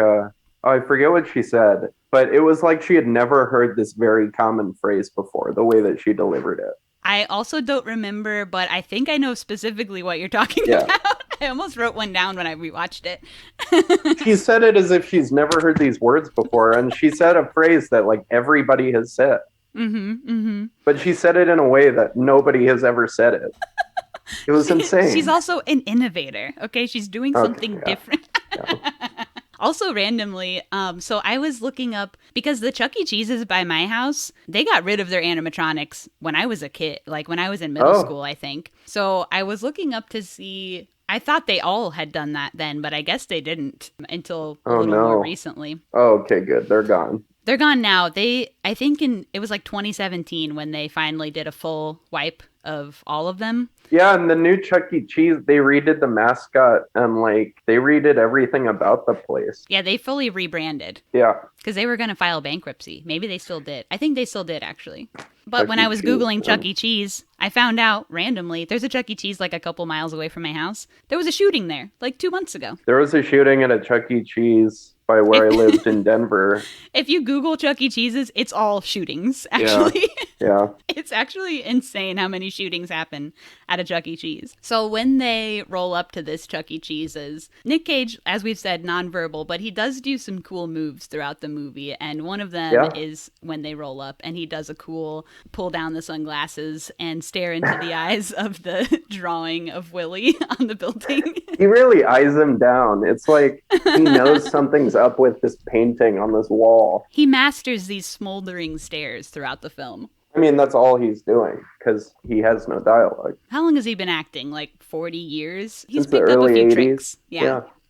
I forget what she said, but it was like she had never heard this very common phrase before, the way that she delivered it. I also don't remember, but I think I know specifically what you're talking Yeah. about. I almost wrote one down when I rewatched it. She said it as if she's never heard these words before, and she said a phrase that like everybody has said. But she said it in a way that nobody has ever said it. It was insane. She's also an innovator. Okay, she's doing something yeah. different. Yeah. Also randomly, so I was looking up because the Chuck E. Cheese's by my house, they got rid of their animatronics when I was a kid, like when I was in middle school, I think. So I was looking up to see. I thought they all had done that then, but I guess they didn't until a little more recently. Oh, okay, good. They're gone. They're gone now. I think it was like 2017 when they finally did a full wipe of all of them. Yeah, and the new Chuck E. Cheese, they redid the mascot and like they redid everything about the place. Yeah, they fully rebranded Yeah. because they were going to file bankruptcy. Maybe they still did. I think they still did, actually. But Chuck when E. I was Cheese, Googling yeah. Chuck E. Cheese, I found out randomly there's a Chuck E. Cheese like a couple miles away from my house. There was a shooting there like 2 months ago. There was a shooting at a Chuck E. Cheese by where I lived in Denver. If you Google Chuck E. Cheese's, it's all shootings, actually. Yeah. It's actually insane how many shootings happen at a Chuck E. Cheese. So when they roll up to this Chuck E. Cheese's, Nick Cage, as we've said, nonverbal, but he does do some cool moves throughout the movie. And one of them is when they roll up and he does a cool pull down the sunglasses and stare into the eyes of the drawing of Willie on the building. He really eyes him down. It's like he knows something's up with this painting on this wall. He masters these smoldering stares throughout the film. I mean, that's all he's doing because he has no dialogue. How long has he been acting? Like 40 years? He's Since the picked up a early few 80s. tricks.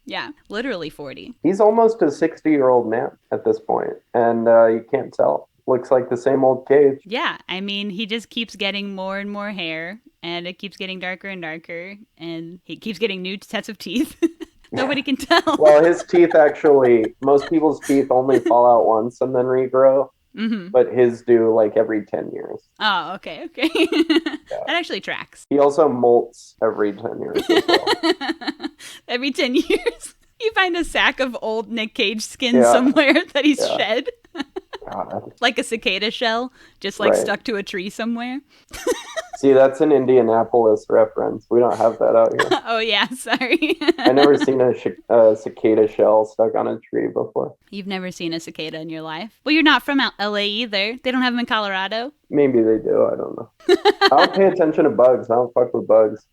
Yeah, literally 40. He's almost a 60-year-old man at this point, and you can't tell. Looks like the same old Cage. Yeah, I mean, he just keeps getting more and more hair, and it keeps getting darker and darker, and he keeps getting new sets of teeth. Nobody can tell. Well, his teeth actually, most people's teeth only fall out once and then regrow, but his do like every 10 years. Oh, okay. That actually tracks. He also molts every 10 years as well. Every 10 years? You find a sack of old Nick Cage skin somewhere that he's shed. God. Like a cicada shell, just like stuck to a tree somewhere. See, that's an Indianapolis reference. We don't have that out here. Oh, yeah, sorry. I've never seen a cicada shell stuck on a tree before. You've never seen a cicada in your life? Well, you're not from LA either. They don't have them in Colorado? Maybe they do. I don't know. I don't pay attention to bugs. I don't fuck with bugs.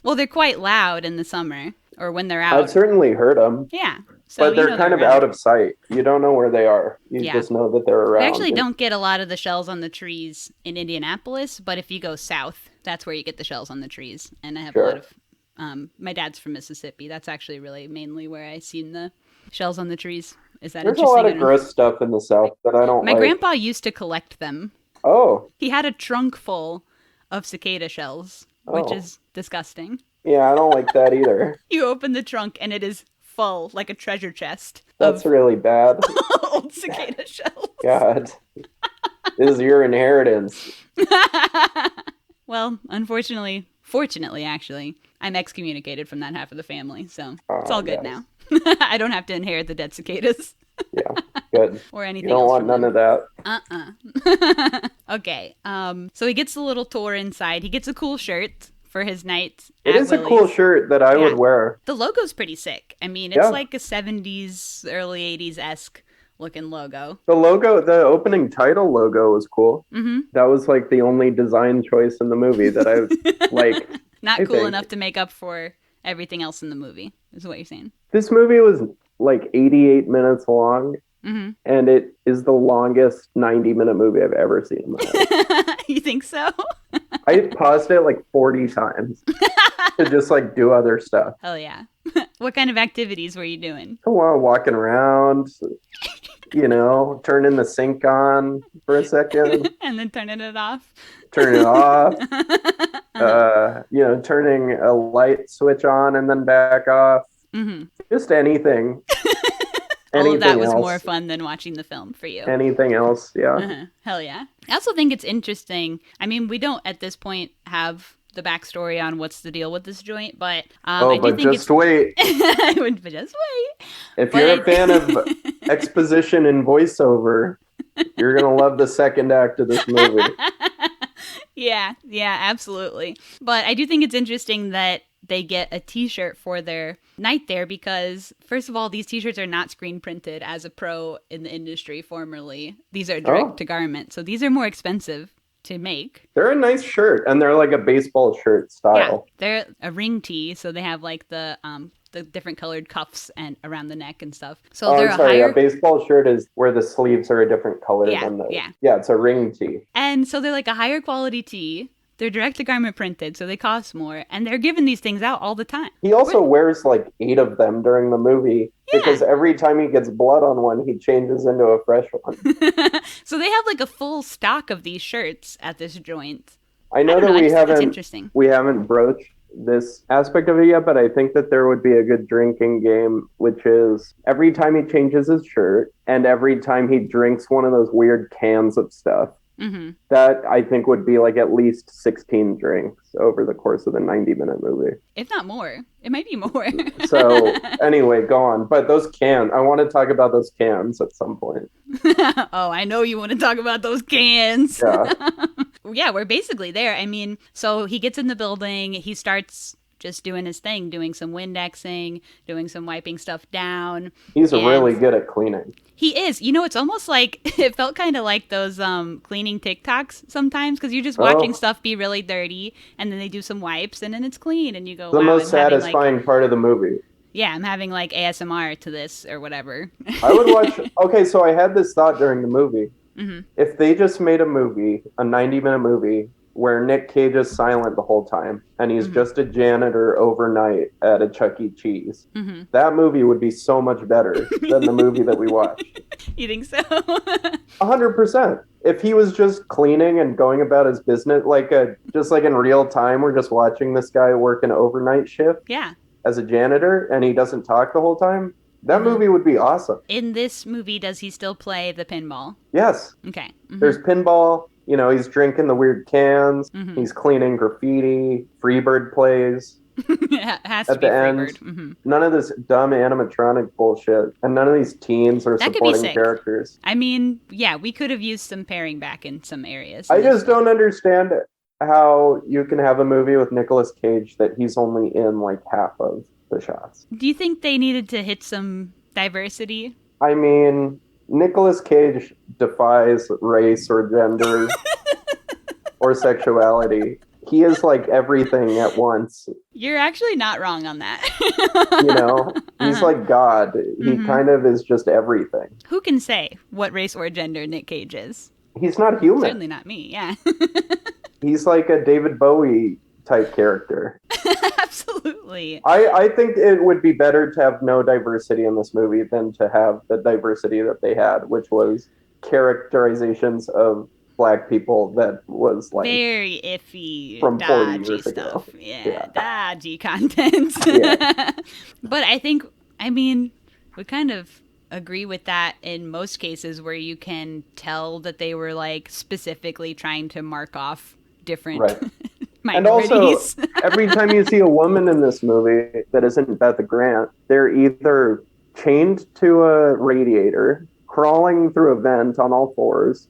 Well, they're quite loud in the summer or when they're out. I've certainly heard them. Yeah. So but they're kind of out of sight. You don't know where they are. You just know that they're around. We actually don't get a lot of the shells on the trees in Indianapolis, but if you go south, that's where you get the shells on the trees. And I have a lot of, my dad's from Mississippi. That's actually really mainly where I seen the shells on the trees. Is that There's interesting? There's a lot of gross stuff in the south that I don't like. My grandpa used to collect them. Oh. He had a trunk full of cicada shells, which is disgusting. Yeah, I don't like that either. You open the trunk and it is full, like a treasure chest. That's really bad. Old cicada shells. God. This is your inheritance. Well, fortunately, actually, I'm excommunicated from that half of the family, so it's all good now. I don't have to inherit the dead cicadas. Yeah, good. Or anything else. You don't else want none of that. Okay, so he gets a little tour inside. He gets a cool shirt for his night. It is Willie's. A cool shirt that I would wear. The logo's pretty sick. I mean, it's like a 70s, early 80s-esque looking logo. The opening title logo was cool. Mm-hmm. That was like the only design choice in the movie that I like. Not cool enough to make up for everything else in the movie, is what you're saying. This movie was like 88 minutes long. Mm-hmm. And it is the longest 90-minute movie I've ever seen in my life. You think so? I paused it like 40 times to just like do other stuff. Hell yeah. What kind of activities were you doing? Walking around, turning the sink on for a second. And then turning it off. Turning it off. Turning a light switch on and then back off. Mm-hmm. Just anything. All of that was more fun than watching the film for you. Anything else, yeah. Uh-huh. Hell yeah. I also think it's interesting. I mean, we don't at this point have the backstory on what's the deal with this joint, but I do think just wait. But just wait. If you're a fan of exposition and voiceover, you're going to love the second act of this movie. Yeah, absolutely. But I do think it's interesting that they get a t-shirt for their night there because, first of all, these t-shirts are not screen printed as a pro in the industry formerly. These are direct to garment, so these are more expensive to make. They're a nice shirt, and they're like a baseball shirt style. Yeah, they're a ring tee, so they have like the different colored cuffs and around the neck and stuff. So they're a baseball shirt is where the sleeves are a different color than the it's a ring tee. And so they're like a higher quality tee. They're direct-to-garment printed, so they cost more, and they're giving these things out all the time. He also wears like 8 of them during the movie, because every time he gets blood on one, he changes into a fresh one. So they have like a full stock of these shirts at this joint. I know that we haven't broached this aspect of it yet, but I think that there would be a good drinking game, which is every time he changes his shirt, and every time he drinks one of those weird cans of stuff, that I think would be like at least 16 drinks over the course of the 90-minute movie. If not more. It might be more. So anyway, go on. But those cans, I want to talk about those cans at some point. Oh, I know you want to talk about those cans. Yeah. Yeah, we're basically there. I mean, so he gets in the building, he starts just doing his thing, doing some Windexing, doing some wiping stuff down. He's really good at cleaning. He is. It's almost like, it felt kind of like those cleaning TikToks sometimes, because you're just watching stuff be really dirty, and then they do some wipes, and then it's clean, and you go, the most satisfying part of the movie. Yeah, I'm having like ASMR to this, or whatever. I would watch, okay, so I had this thought during the movie. If they just made a movie, a 90-minute movie, where Nick Cage is silent the whole time and he's just a janitor overnight at a Chuck E. Cheese, that movie would be so much better than the movie that we watched. You think so? 100%. If he was just cleaning and going about his business, just like in real time, we're just watching this guy work an overnight shift Yeah. as a janitor and he doesn't talk the whole time, that movie would be awesome. In this movie, does he still play the pinball? Yes. Okay. There's pinball. You know, he's drinking the weird cans. He's cleaning graffiti. Freebird plays. It has to At be the end, Freebird. none of this dumb animatronic bullshit. And none of these teens are That could be supporting sick. characters. I mean, yeah, we could have used some pairing back in some areas. I just don't understand how you can have a movie with Nicolas Cage that he's only in like half of the shots. Do you think they needed to hit some diversity? I mean, Nicolas Cage defies race or gender or sexuality. He is like everything at once. You're actually not wrong on that. You know, he's like God. He kind of is just everything. Who can say what race or gender Nick Cage is? He's not human. Certainly not me, yeah. He's like a David Bowie type character. Absolutely. I think it would be better to have no diversity in this movie than to have the diversity that they had, which was characterizations of Black people that was like very iffy, from 40 dodgy years stuff. ago. Yeah, dodgy content. Yeah. But I mean, we kind of agree with that in most cases where you can tell that they were like specifically trying to mark off different Right. And minorities. also, every time you see a woman in this movie that isn't Beth Grant, they're either chained to a radiator, crawling through a vent on all fours,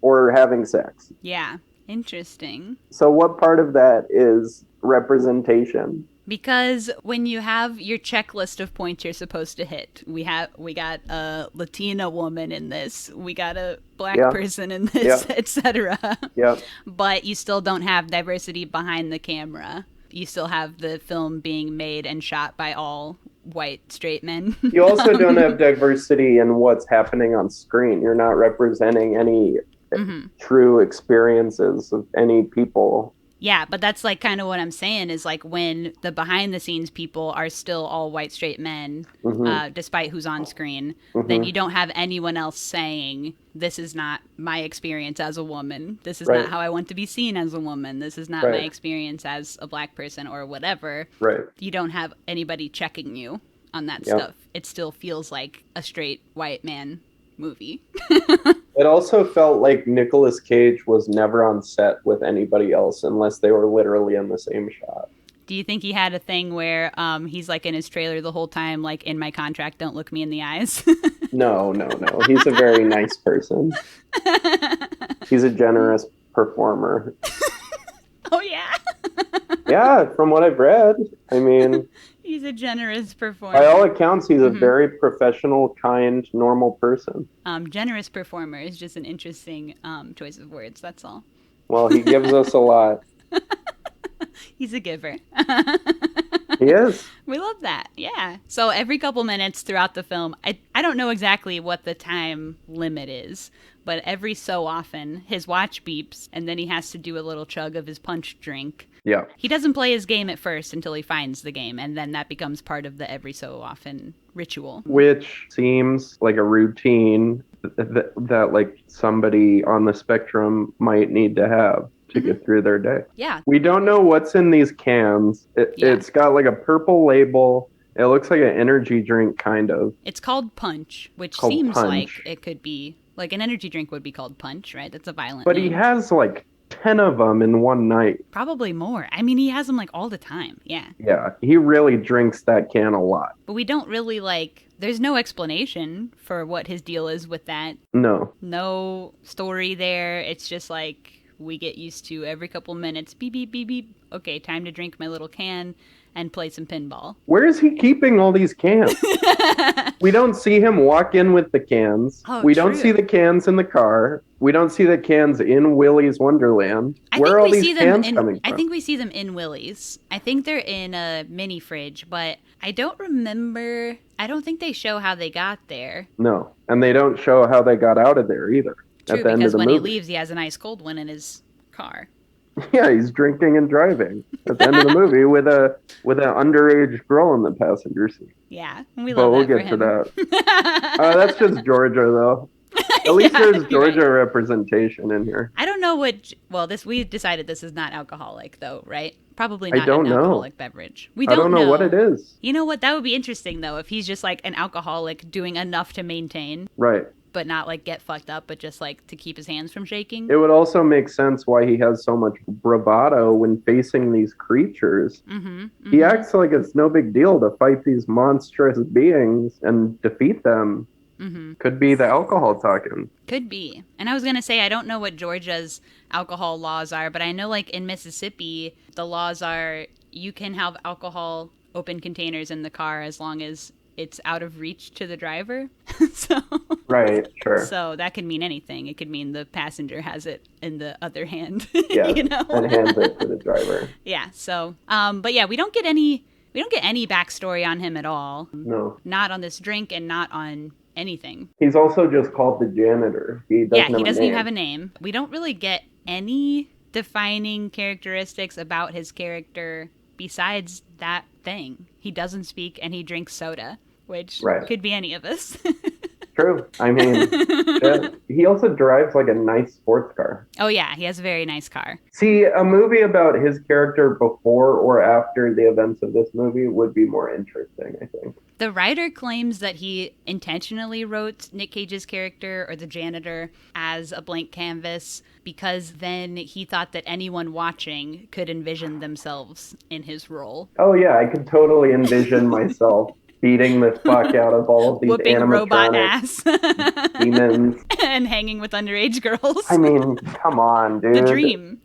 or having sex. Yeah, interesting. So what part of that is representation? Because when you have your checklist of points you're supposed to hit, we got a Latina woman in this, we got a Black person in this, etc. Yep. But you still don't have diversity behind the camera. You still have the film being made and shot by all white straight men. You also don't have diversity in what's happening on screen. You're not representing any true experiences of any people. Yeah, but that's like kind of what I'm saying is like when the behind the scenes people are still all white straight men, despite who's on screen, then you don't have anyone else saying, this is not my experience as a woman. This is not how I want to be seen as a woman. This is not my experience as a Black person or whatever. Right. You don't have anybody checking you on that stuff. It still feels like a straight white man movie. It also felt like Nicolas Cage was never on set with anybody else unless they were literally in the same shot. Do you think he had a thing where he's like in his trailer the whole time, like in my contract, don't look me in the eyes? No. He's a very nice person. He's a generous performer. Oh, yeah? Yeah, from what I've read. I mean, He's a generous performer. by all accounts, he's a very professional, kind, normal person. Generous performer is just an interesting choice of words, that's all. Well, he gives us a lot. He's a giver. He is. We love that, yeah. So every couple minutes throughout the film, I don't know exactly what the time limit is, but every so often his watch beeps and then he has to do a little chug of his punch drink. Yeah. He doesn't play his game at first until he finds the game, and then that becomes part of the every so often ritual. Which seems like a routine that like somebody on the spectrum might need to have to get through their day. Yeah. We don't know what's in these cans. It's got like a purple label. It looks like an energy drink, kind of. It's called Punch, which Called seems Punch. like it could be, like an energy drink would be called Punch, right? That's a violent But name. he has like 10 of them in one night. Probably more. I mean, he has them like all the time, yeah. Yeah, he really drinks that can a lot. But we don't really like, there's no explanation for what his deal is with that. No. No story there. It's just like, we get used to every couple minutes, beep, beep, beep, beep. Okay, time to drink my little can and play some pinball. Where is he keeping all these cans? We don't see him walk in with the cans. Oh, we don't true. see the cans in the car. We don't see the cans in Willy's Wonderland. Where are all these cans coming from? I think we see them in Willie's. I think they're in a mini fridge, but I don't remember. I don't think they show how they got there. No, and they don't show how they got out of there either. True, at the end of because the when movie. he leaves, he has an ice cold one in his car. Yeah, he's drinking and driving at the end of the movie with an underage girl in the passenger seat. Yeah, we But love we'll that get for to him. that. That's just Georgia, though. At least Yeah, there's you're right. Georgia representation in here. I don't know what. Well, we decided this is not alcoholic, though, right? Probably I not don't an know. alcoholic beverage. We I don't know what it is. You know what? That would be interesting, though, if he's just like an alcoholic doing enough to maintain, Right. but not like get fucked up, but just like to keep his hands from shaking. It would also make sense why he has so much bravado when facing these creatures. He acts like it's no big deal to fight these monstrous beings and defeat them. Could be the alcohol talking. Could be. And I was going to say, I don't know what Georgia's alcohol laws are, but I know like in Mississippi, the laws are you can have alcohol open containers in the car as long as it's out of reach to the driver. So Right, sure. So that could mean anything. It could mean the passenger has it in the other hand. Yeah, you know? and hands it to the driver. Yeah. So, but yeah, we don't get any backstory on him at all. No. Not on this drink and not on anything. He's also just called the janitor. He doesn't even have a name. We don't really get any defining characteristics about his character besides that thing. He doesn't speak and he drinks soda, which could be any of us. True. I mean, he also drives like a nice sports car. Oh, yeah. He has a very nice car. See, a movie about his character before or after the events of this movie would be more interesting, I think. The writer claims that he intentionally wrote Nick Cage's character, or the janitor, as a blank canvas because then he thought that anyone watching could envision themselves in his role. Oh, yeah. I could totally envision myself beating the fuck out of all of these whooping robot animatronic ass demons. and hanging with underage girls. I mean, come on, dude. The dream.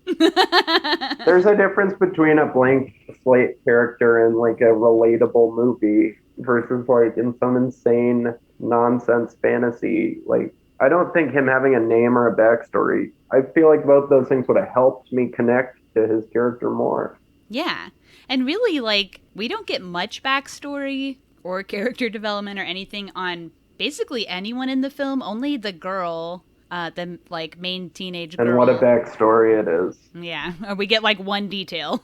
There's a difference between a blank slate character and like a relatable movie versus like in some insane nonsense fantasy. Like, I don't think him having a name or a backstory, I feel like both those things would have helped me connect to his character more. Yeah. And really, like, we don't get much backstory or character development or anything on basically anyone in the film. Only the girl, the like main teenage girl. And what a backstory it is. Yeah, we get like one detail.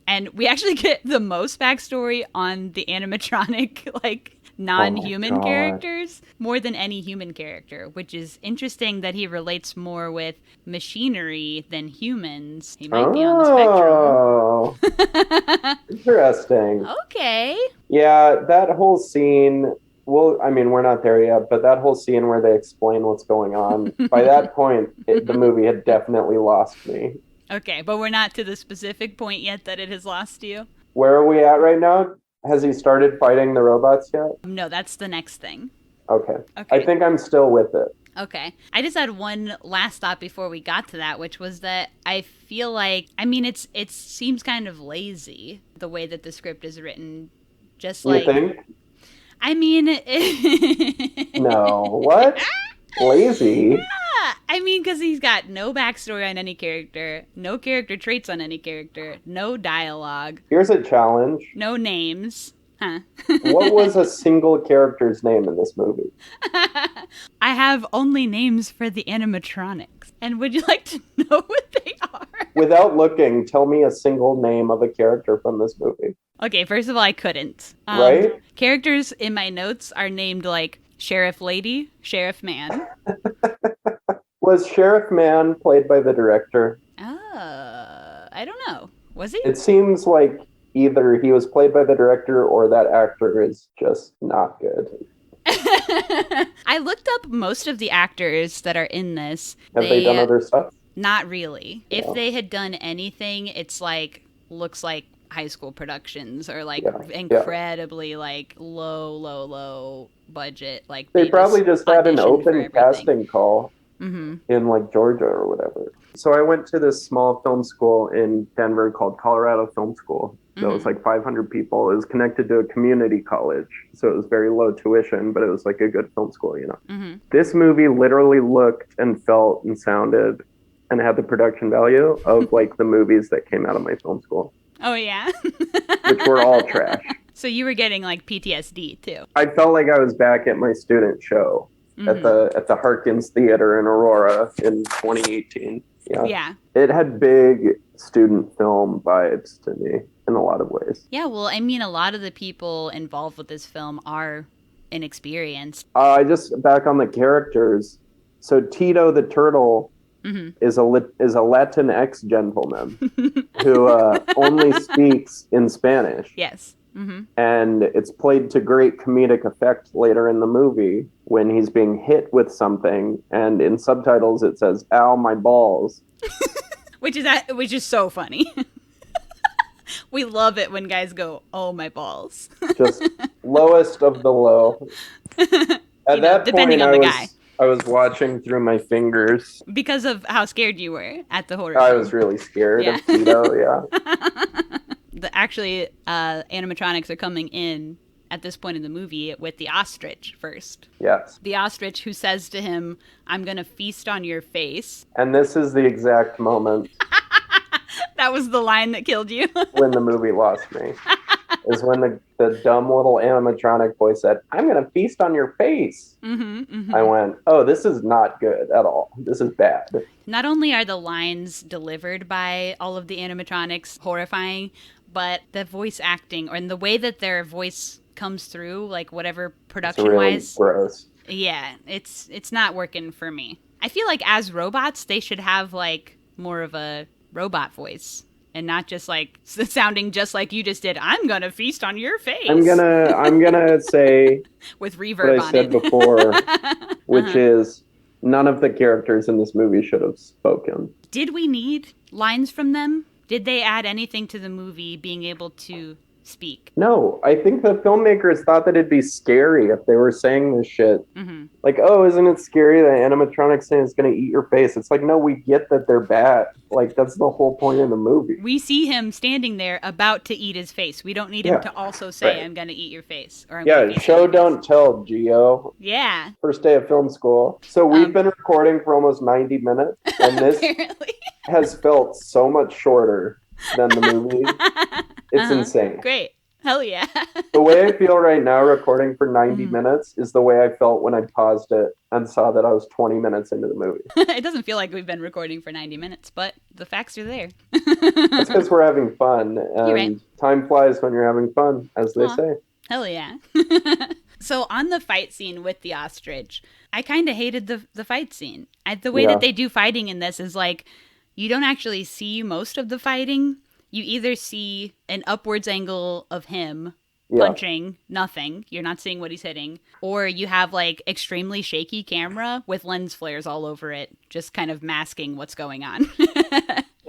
And we actually get the most backstory on the animatronic, like non-human characters more than any human character, which is interesting that he relates more with machinery than humans. He might be on the spectrum. Interesting. Okay. Yeah, that whole scene, well, I mean, we're not there yet, but that whole scene where they explain what's going on, by that point, the movie had definitely lost me. Okay, but we're not to the specific point yet that it has lost you? Where are we at right now? Has he started fighting the robots yet? No, that's the next thing. Okay. I think I'm still with it. Okay. I just had one last thought before we got to that, which was that I feel like, I mean, it seems kind of lazy, the way that the script is written. Just like... You think? I mean... No. What? Lazy? Yeah. I mean, because he's got no backstory on any character, no character traits on any character, no dialogue. Here's a challenge. No names. Huh. What was a single character's name in this movie? I have only names for the animatronics. And would you like to know what they are? Without looking, tell me a single name of a character from this movie. Okay, first of all, I couldn't. Right? Characters in my notes are named like Sheriff Lady, Sheriff Man. Was Sheriff Man played by the director? I don't know. Was he? It seems like either he was played by the director or that actor is just not good. I looked up most of the actors that are in this. Have they done other stuff? Not really. Yeah. If they had done anything, it's like, looks like high school productions or like incredibly like low budget. Like they probably just had an open casting call mm-hmm. in like Georgia or whatever. So I went to this small film school in Denver called Colorado Film School. So it was like 500 people. It was connected to a community college. So it was very low tuition, but it was like a good film school, you know. Mm-hmm. This movie literally looked and felt and sounded and had the production value of like the movies that came out of my film school. Oh, yeah? Which were all trash. So you were getting like PTSD too. I felt like I was back at my student show at the Harkins Theater in Aurora in 2018. Yeah. Yeah. It had big student film vibes to me in a lot of ways. Yeah, well, I mean, a lot of the people involved with this film are inexperienced. Just back on the characters. So Tito the Turtle is a Latinx gentleman who only speaks in Spanish. Yes. And it's played to great comedic effect later in the movie when he's being hit with something, and in subtitles it says "Ow, my balls," which is so funny. We love it when guys go, "Oh, my balls." Just lowest of the low. At that depending point, on the guy. I was watching through my fingers because of how scared you were at the horror. I was really scared of Tito. Yeah. Actually, animatronics are coming in at this point in the movie with the ostrich first. Yes. The ostrich who says to him, "I'm going to feast on your face." And this is the exact moment. That was the line that killed you. When the movie lost me. Is when the dumb little animatronic boy said, "I'm going to feast on your face." I went, oh, this is not good at all. This is bad. Not only are the lines delivered by all of the animatronics horrifying, but the voice acting, or in the way that their voice comes through, like whatever production-wise. Really gross. Yeah, it's not working for me. I feel like as robots, they should have like more of a robot voice. And not just like sounding just like you just did. "I'm gonna feast on your face." I'm gonna say with reverb what I said before, which is none of the characters in this movie should have spoken. Did we need lines from them? Did they add anything to the movie being able to speak? No, I think the filmmakers thought that it'd be scary if they were saying this shit. Like, oh, isn't it scary that animatronics saying it's going to eat your face? It's like, no, we get that they're bad. Like, that's the whole point of the movie. We see him standing there about to eat his face. We don't need him to also say, "I'm going to eat your face." Or show don't tell, Gio. Yeah. First day of film school. So we've been recording for almost 90 minutes, and this has felt so much shorter than the movie. It's insane. Great. Hell yeah. The way I feel right now recording for 90 minutes is the way I felt when I paused it and saw that I was 20 minutes into the movie. It doesn't feel like we've been recording for 90 minutes, but the facts are there. That's because we're having fun. And right. Time flies when you're having fun, as they say. Hell yeah. So on the fight scene with the ostrich, I kind of hated the fight scene. The way that they do fighting in this is like, you don't actually see most of the fighting. You either see an upwards angle of him punching nothing. You're not seeing what he's hitting. Or you have like extremely shaky camera with lens flares all over it, just kind of masking what's going on.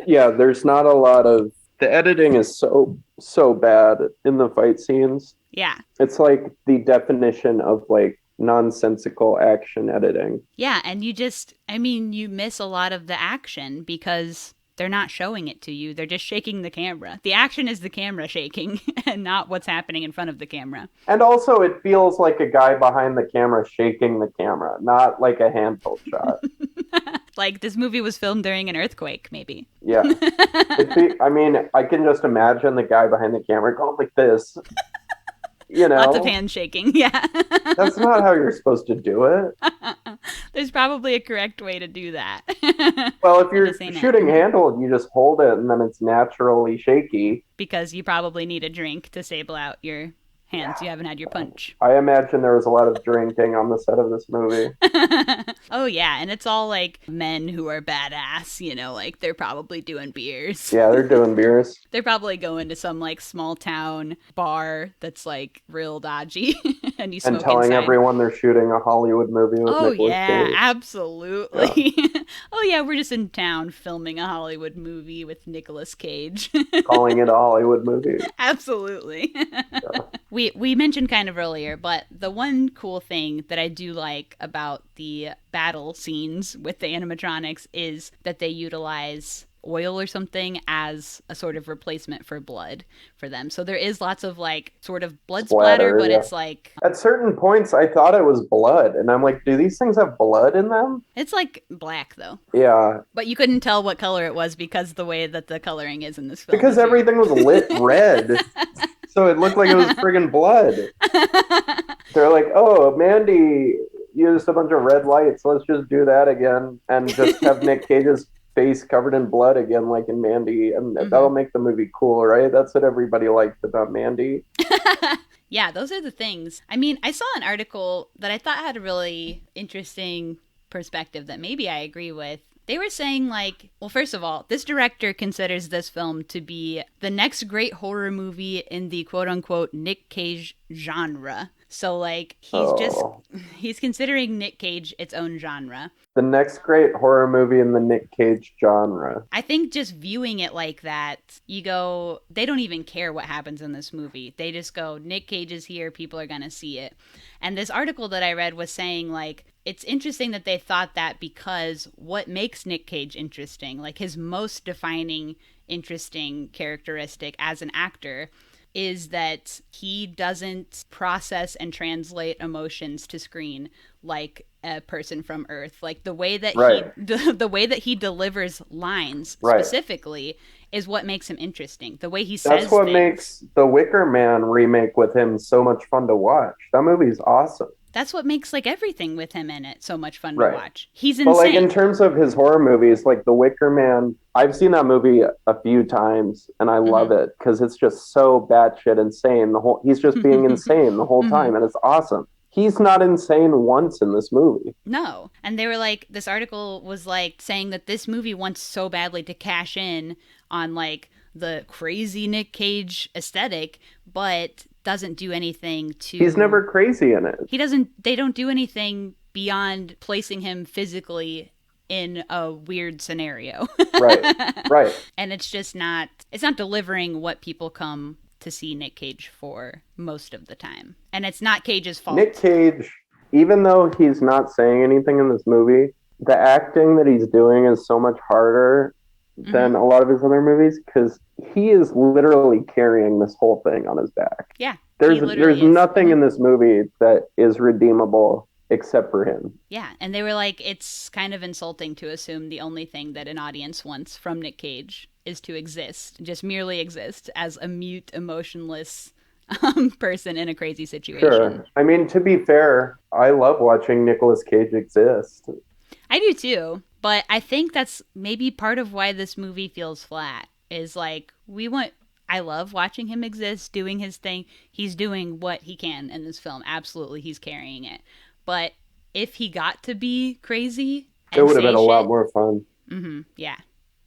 Yeah, there's not a lot of... The editing is so bad in the fight scenes. Yeah. It's like the definition of like nonsensical action editing. Yeah, and you miss a lot of the action because they're not showing it to you. They're just shaking the camera. The action is the camera shaking and not what's happening in front of the camera. And also it feels like a guy behind the camera shaking the camera, not like a handheld shot. Like this movie was filmed during an earthquake, maybe. Yeah. I can just imagine the guy behind the camera going like this. Lots of hands shaking, yeah. That's not how you're supposed to do it. There's probably a correct way to do that. Well, if you're shooting handheld, you just hold it and then it's naturally shaky. Because you probably need a drink to stable out your hands. You haven't had your punch. I imagine there was a lot of drinking on the set of this movie. Oh, yeah. And it's all like men who are badass, like they're probably doing beers. Yeah, they're doing beers. They're probably going to some like small town bar that's like real dodgy and you smoke and telling inside. Everyone they're shooting a Hollywood movie with Nicolas Cage. Absolutely. Yeah. Oh, yeah, we're just in town filming a Hollywood movie with Nicolas Cage. Calling it a Hollywood movie. Absolutely. Yeah. We mentioned kind of earlier, but the one cool thing that I do like about the battle scenes with the animatronics is that they utilize oil or something as a sort of replacement for blood for them. So there is lots of like sort of blood splatter, but it's like... At certain points, I thought it was blood. And I'm like, do these things have blood in them? It's like black, though. Yeah. But you couldn't tell what color it was because the way that the coloring is in this film. Because everything was lit red. So it looked like it was friggin' blood. They're like, oh, Mandy used a bunch of red lights. Let's just do that again and just have Nick Cage's face covered in blood again, like in Mandy, and that'll make the movie cool, right? That's what everybody liked about Mandy. Yeah, those are the things. I mean, I saw an article that I thought had a really interesting perspective that maybe I agree with. They were saying, like, well, first of all, this director considers this film to be the next great horror movie in the quote-unquote Nick Cage genre. So, like, he's considering Nick Cage its own genre. The next great horror movie in the Nick Cage genre. I think just viewing it like that, you go, they don't even care what happens in this movie. They just go, Nick Cage is here, people are going to see it. And this article that I read was saying, like, it's interesting that they thought that because what makes Nick Cage interesting, like his most defining, interesting characteristic as an actor, is that he doesn't process and translate emotions to screen like a person from Earth. Like the way that the way that he delivers lines specifically is what makes him interesting. The way he says That's what makes the Wicker Man remake with him so much fun to watch. That movie's awesome. That's what makes like everything with him in it so much fun to watch. He's insane. But like in terms of his horror movies, like The Wicker Man, I've seen that movie a few times and I love it because it's just so batshit insane. He's just being insane the whole time and it's awesome. He's not insane once in this movie. No. And they were like, this article was like saying that this movie wants so badly to cash in on like the crazy Nick Cage aesthetic, but doesn't do anything to... He's never crazy in it. They don't do anything beyond placing him physically in a weird scenario. Right. And it's just not delivering what people come to see Nick Cage for most of the time. And it's not Cage's fault. Nick Cage, even though he's not saying anything in this movie, the acting that he's doing is so much harder than a lot of his other movies because he is literally carrying this whole thing on his back. Yeah. There's nothing in this movie that is redeemable except for him. Yeah, and they were like, it's kind of insulting to assume the only thing that an audience wants from Nick Cage is to exist, just merely exist as a mute, emotionless person in a crazy situation. Sure. I mean, to be fair, I love watching Nicolas Cage exist. I do too, but I think that's maybe part of why this movie feels flat, is like, I love watching him exist, doing his thing. He's doing what he can in this film. Absolutely, he's carrying it. But if he got to be crazy, it would have been a lot more fun. Yeah.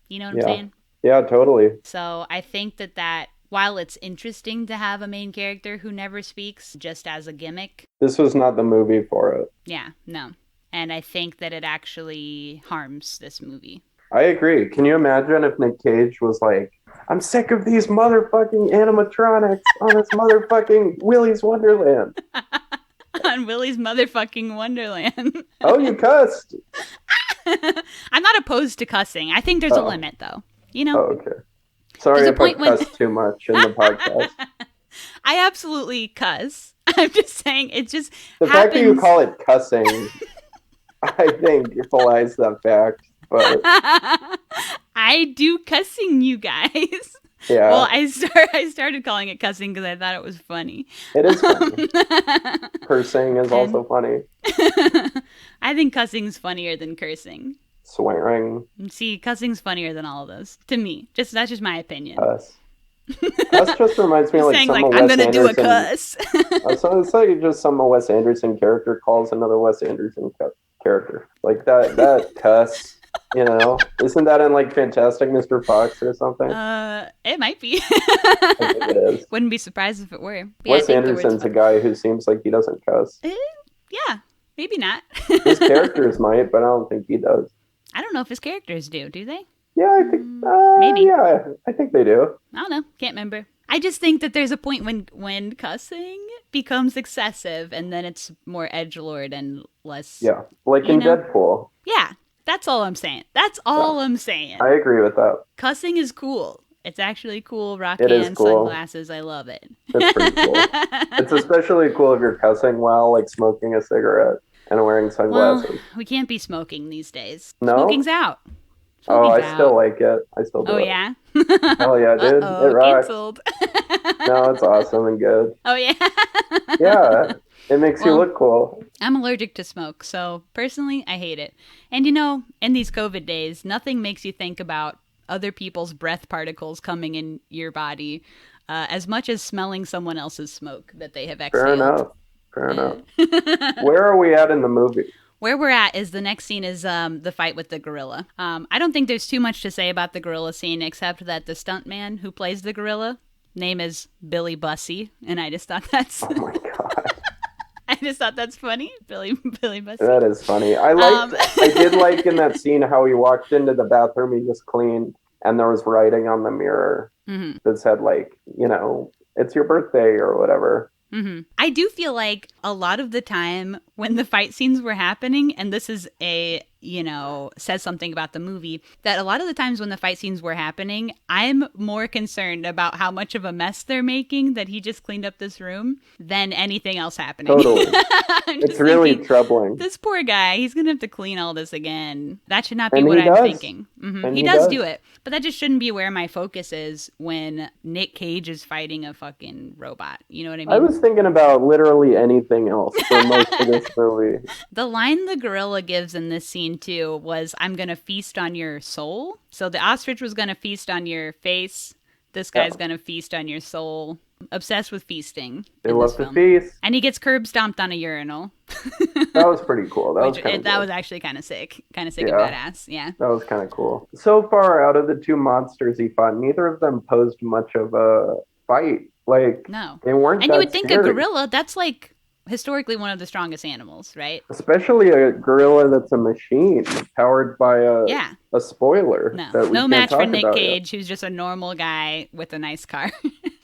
You know what I'm saying? Yeah, totally. So I think that while it's interesting to have a main character who never speaks just as a gimmick, this was not the movie for it. Yeah, no. And I think that it actually harms this movie. I agree. Can you imagine if Nick Cage was like, I'm sick of these motherfucking animatronics on this motherfucking Willy's Wonderland. On Willy's motherfucking Wonderland. Oh, you cussed. I'm not opposed to cussing. I think there's a limit, though. You know? Oh, okay. Sorry if I cussed too much in the podcast. I absolutely cuss. I'm just saying it just the happens. Fact that you call it cussing, I think belies that fact. But I do cussing, you guys. Yeah. Well, I started calling it cussing because I thought it was funny. It is funny. Cursing is also funny. I think cussing's funnier than cursing. Swearing. See, cussing's funnier than all of those to me. That's just my opinion. Cuss. Cuss just reminds me of like saying, some like, of I'm Wes gonna Anderson. Do a cuss. So it's like just some of Wes Anderson character calls another Wes Anderson character. Like that cuss. You know, isn't that in like Fantastic Mr. Fox or something? It might be. I think it is. Wouldn't be surprised if it were. Wes Anderson's a guy who seems like he doesn't cuss. Yeah, maybe not. His characters might, but I don't think he does. I don't know if his characters do they? Yeah, I think maybe. Yeah, I think they do. I don't know. Can't remember. I just think that there's a point when cussing becomes excessive, and then it's more edgelord and less. Yeah, like in Deadpool. Yeah. That's all I'm saying. That's all I'm saying. I agree with that. Cussing is cool. It's actually cool. Cool. Sunglasses. I love it. It's pretty cool. It's especially cool if you're cussing while like smoking a cigarette and wearing sunglasses. Well, we can't be smoking these days. No? Smoking's out. Still like it. I still do it. Oh, yeah? Hell yeah, dude. It rocks. Canceled. No, it's awesome and good. Oh, yeah? Yeah. It makes you Well, look cool. I'm allergic to smoke, so personally, I hate it. And you know, in these COVID days, nothing makes you think about other people's breath particles coming in your body as much as smelling someone else's smoke that they have Fair exhaled. enough. Fair enough. Where are we at in the movie? Where we're at is the next scene is the fight with the gorilla. I don't think there's too much to say about the gorilla scene except that the stuntman who plays the gorilla name is Billy Bussey, and I just thought that's Oh my god. I just thought that's funny, Billy Bussey. That is funny. I did like in that scene how he walked into the bathroom, he just cleaned, and there was writing on the mirror that said like, it's your birthday or whatever. I do feel like a lot of the time when the fight scenes were happening, and this is says something about the movie, that a lot of the times when the fight scenes were happening, I'm more concerned about how much of a mess they're making that he just cleaned up this room than anything else happening. Totally. It's really thinking, troubling. This poor guy, he's going to have to clean all this again. That should not be And what he I'm does. thinking. He does do it. But that just shouldn't be where my focus is when Nick Cage is fighting a fucking robot. You know what I mean? I was thinking about literally anything else for most of this movie. The line the gorilla gives in this scene, too, was, I'm going to feast on your soul. So the ostrich was going to feast on your face. This guy's going to feast on your soul. Obsessed with feasting. They love to feast. And he gets curb stomped on a urinal. That was pretty cool. That was actually kind of sick. Kind of sick and badass. Yeah. That was kind of cool. So far, out of the two monsters he fought, neither of them posed much of a fight. Like, no. They weren't. And that you would think scary. a gorilla, that's like historically one of the strongest animals, right? Especially a gorilla that's a machine powered by a spoiler. No match for Nick Cage, who's just a normal guy with a nice car.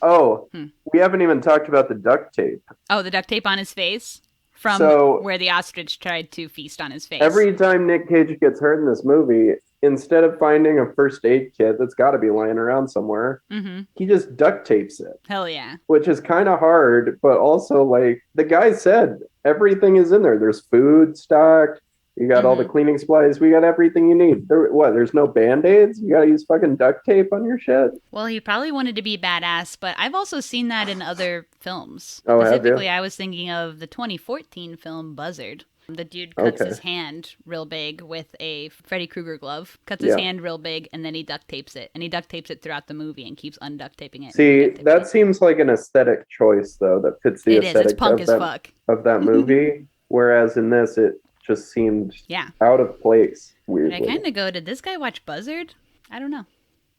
We haven't even talked about the duct tape. Oh, the duct tape on his face? From where the ostrich tried to feast on his face. Every time Nick Cage gets hurt in this movie, instead of finding a first aid kit that's got to be lying around somewhere, he just duct tapes it. Hell yeah. Which is kind of hard, but also, like, the guy said, everything is in there. There's food stocked. You got all the cleaning supplies. We got everything you need. There's no Band-Aids? You got to use fucking duct tape on your shit? Well, he probably wanted to be badass, but I've also seen that in other films. Oh, specifically, have you? I was thinking of the 2014 film Buzzard. The dude cuts his hand real big with a Freddy Krueger glove, cuts his hand real big, and then he duct tapes it. And he duct tapes it throughout the movie and keeps unduct taping it. See, that seems like an aesthetic choice, though, that fits the aesthetic it's punk as fuck. Of that movie. Whereas in this, it just seemed out of place, weirdly. But I kind of go, did this guy watch Buzzard? I don't know.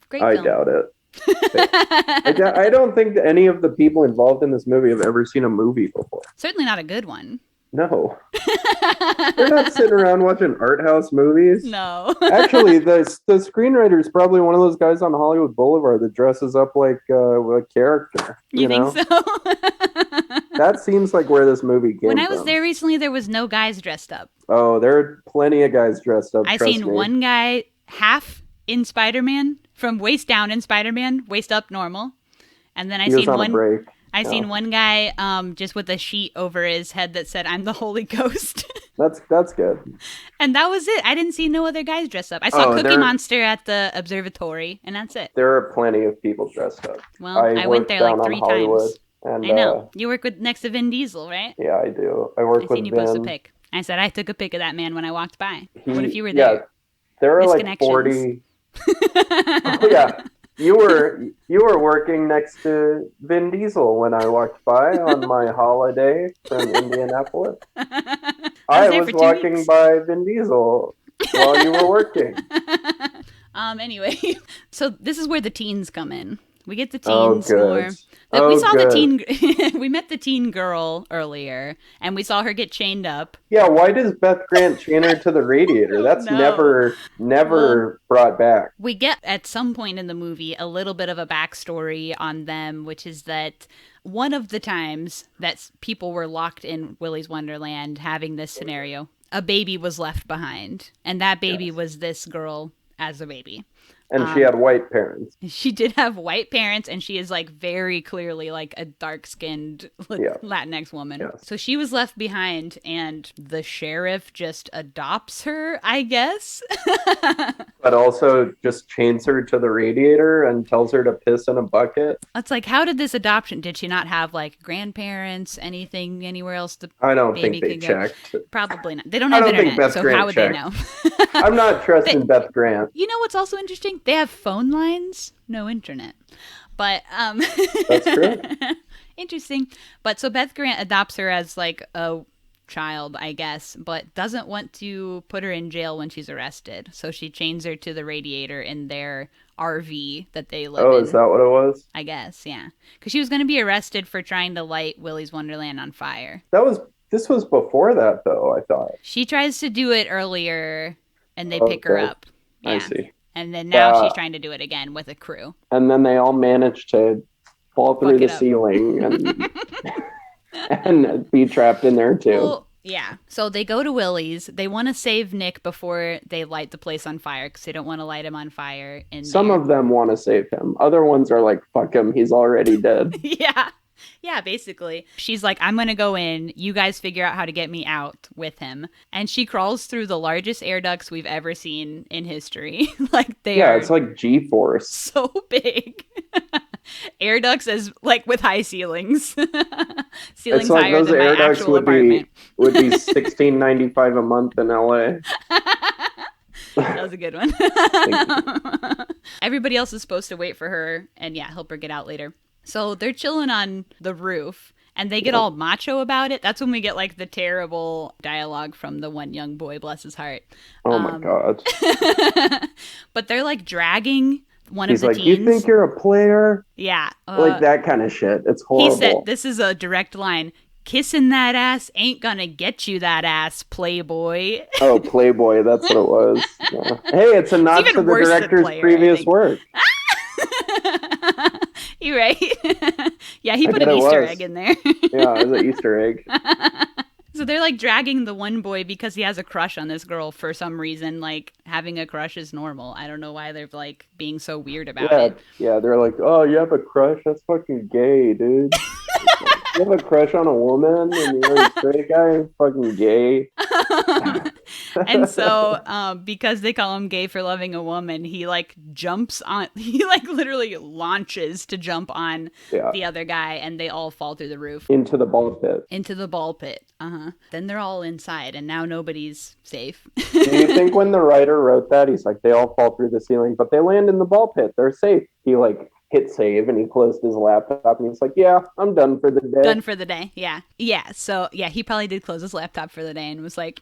Great film. I doubt it. I don't think that any of the people involved in this movie have ever seen a movie before. Certainly not a good one. No. They're not sitting around watching art house movies. No. Actually, the screenwriter is probably one of those guys on Hollywood Boulevard that dresses up like a character. You think so? That seems like where this movie came from. When I was there recently, there was no guys dressed up. Oh, there are plenty of guys dressed up. I seen one guy half in Spider-Man, from waist down in Spider-Man, waist up normal. And then I seen one break. seen one guy just with a sheet over his head that said, "I'm the Holy Ghost." That's good. And that was it. I didn't see no other guys dressed up. I saw Cookie Monster at the observatory, and that's it. There are plenty of people dressed up. Well, I went there like 3 times. And, I know. You work next to Vin Diesel, right? Yeah, I do. I work with Vin. I seen you post a pic. I said I took a pic of that man when I walked by. What if you were there? Yeah, there are like 40. Oh, yeah. You were working next to Vin Diesel when I walked by on my holiday from Indianapolis. I was walking by Vin Diesel while you were working. Anyway, so this is where the teens come in. We get the teens more. We met the teen girl earlier, and we saw her get chained up. Yeah, why does Beth Grant chain her to the radiator? That's never brought back. We get, at some point in the movie, a little bit of a backstory on them, which is that one of the times that people were locked in Willy's Wonderland having this scenario, a baby was left behind, and that baby was this girl as a baby. And she had white parents. She did have white parents, and she is like very clearly like a dark-skinned Latinx woman. Yes. So she was left behind, and the sheriff just adopts her, I guess. But also just chains her to the radiator and tells her to piss in a bucket. It's like, how did this adoption? Did she not have like grandparents, anything, anywhere else? I don't think they checked. Probably not. They don't have internet, so how would they know? I'm not trusting Beth Grant. You know what's also interesting? They have phone lines, no internet. But that's true. Interesting. But so Beth Grant adopts her as like a child, I guess, but doesn't want to put her in jail when she's arrested. So she chains her to the radiator in their RV that they live in. Oh, is that what it was? I guess, yeah. Because she was going to be arrested for trying to light Willy's Wonderland on fire. This was before that, though, I thought. She tries to do it earlier, and they pick her up. Yeah. I see. And then now she's trying to do it again with a crew. And then they all manage to fall through the ceiling and be trapped in there, too. Well, yeah. So they go to Willy's. They want to save Nick before they light the place on fire because they don't want to light him on fire. Some of them want to save him. Other ones are like, fuck him. He's already dead. Yeah. Yeah, basically. She's like, I'm going to go in. You guys figure out how to get me out with him. And she crawls through the largest air ducts we've ever seen in history. Like they are. Yeah, it's like G-force. So big. Air ducts as like with high ceilings. Ceilings like higher than my actual apartment. Would be $16.95 a month in LA. That was a good one. Everybody else is supposed to wait for her and help her get out later. So they're chilling on the roof and they get all macho about it. That's when we get like the terrible dialogue from the one young boy, bless his heart. Oh my God. But they're like dragging one of the teens. He's like, you think you're a player? Yeah. Like that kind of shit. It's horrible. He said, this is a direct line. Kissing that ass ain't gonna get you that ass, playboy. Oh, playboy. That's what it was. Yeah. Hey, it's a nod to the director's previous work. You're right. Yeah, he put an Easter egg in there. Yeah, it was an Easter egg. So they're like dragging the one boy because he has a crush on this girl for some reason. Like having a crush is normal. I don't know why they're like being so weird about it. Yeah, they're like, oh, you have a crush? That's fucking gay, dude. You have a crush on a woman and you're a straight guy? Fucking gay. And so because they call him gay for loving a woman, he like literally launches to jump on the other guy and they all fall through the roof. Into the ball pit. Then they're all inside and now nobody's safe. Do you think when the writer wrote that, he's like, they all fall through the ceiling, but they land in the ball pit. They're safe. He like hit save and he closed his laptop and he's like, yeah, I'm done for the day. Done for the day. Yeah. Yeah. So yeah, he probably did close his laptop for the day and was like,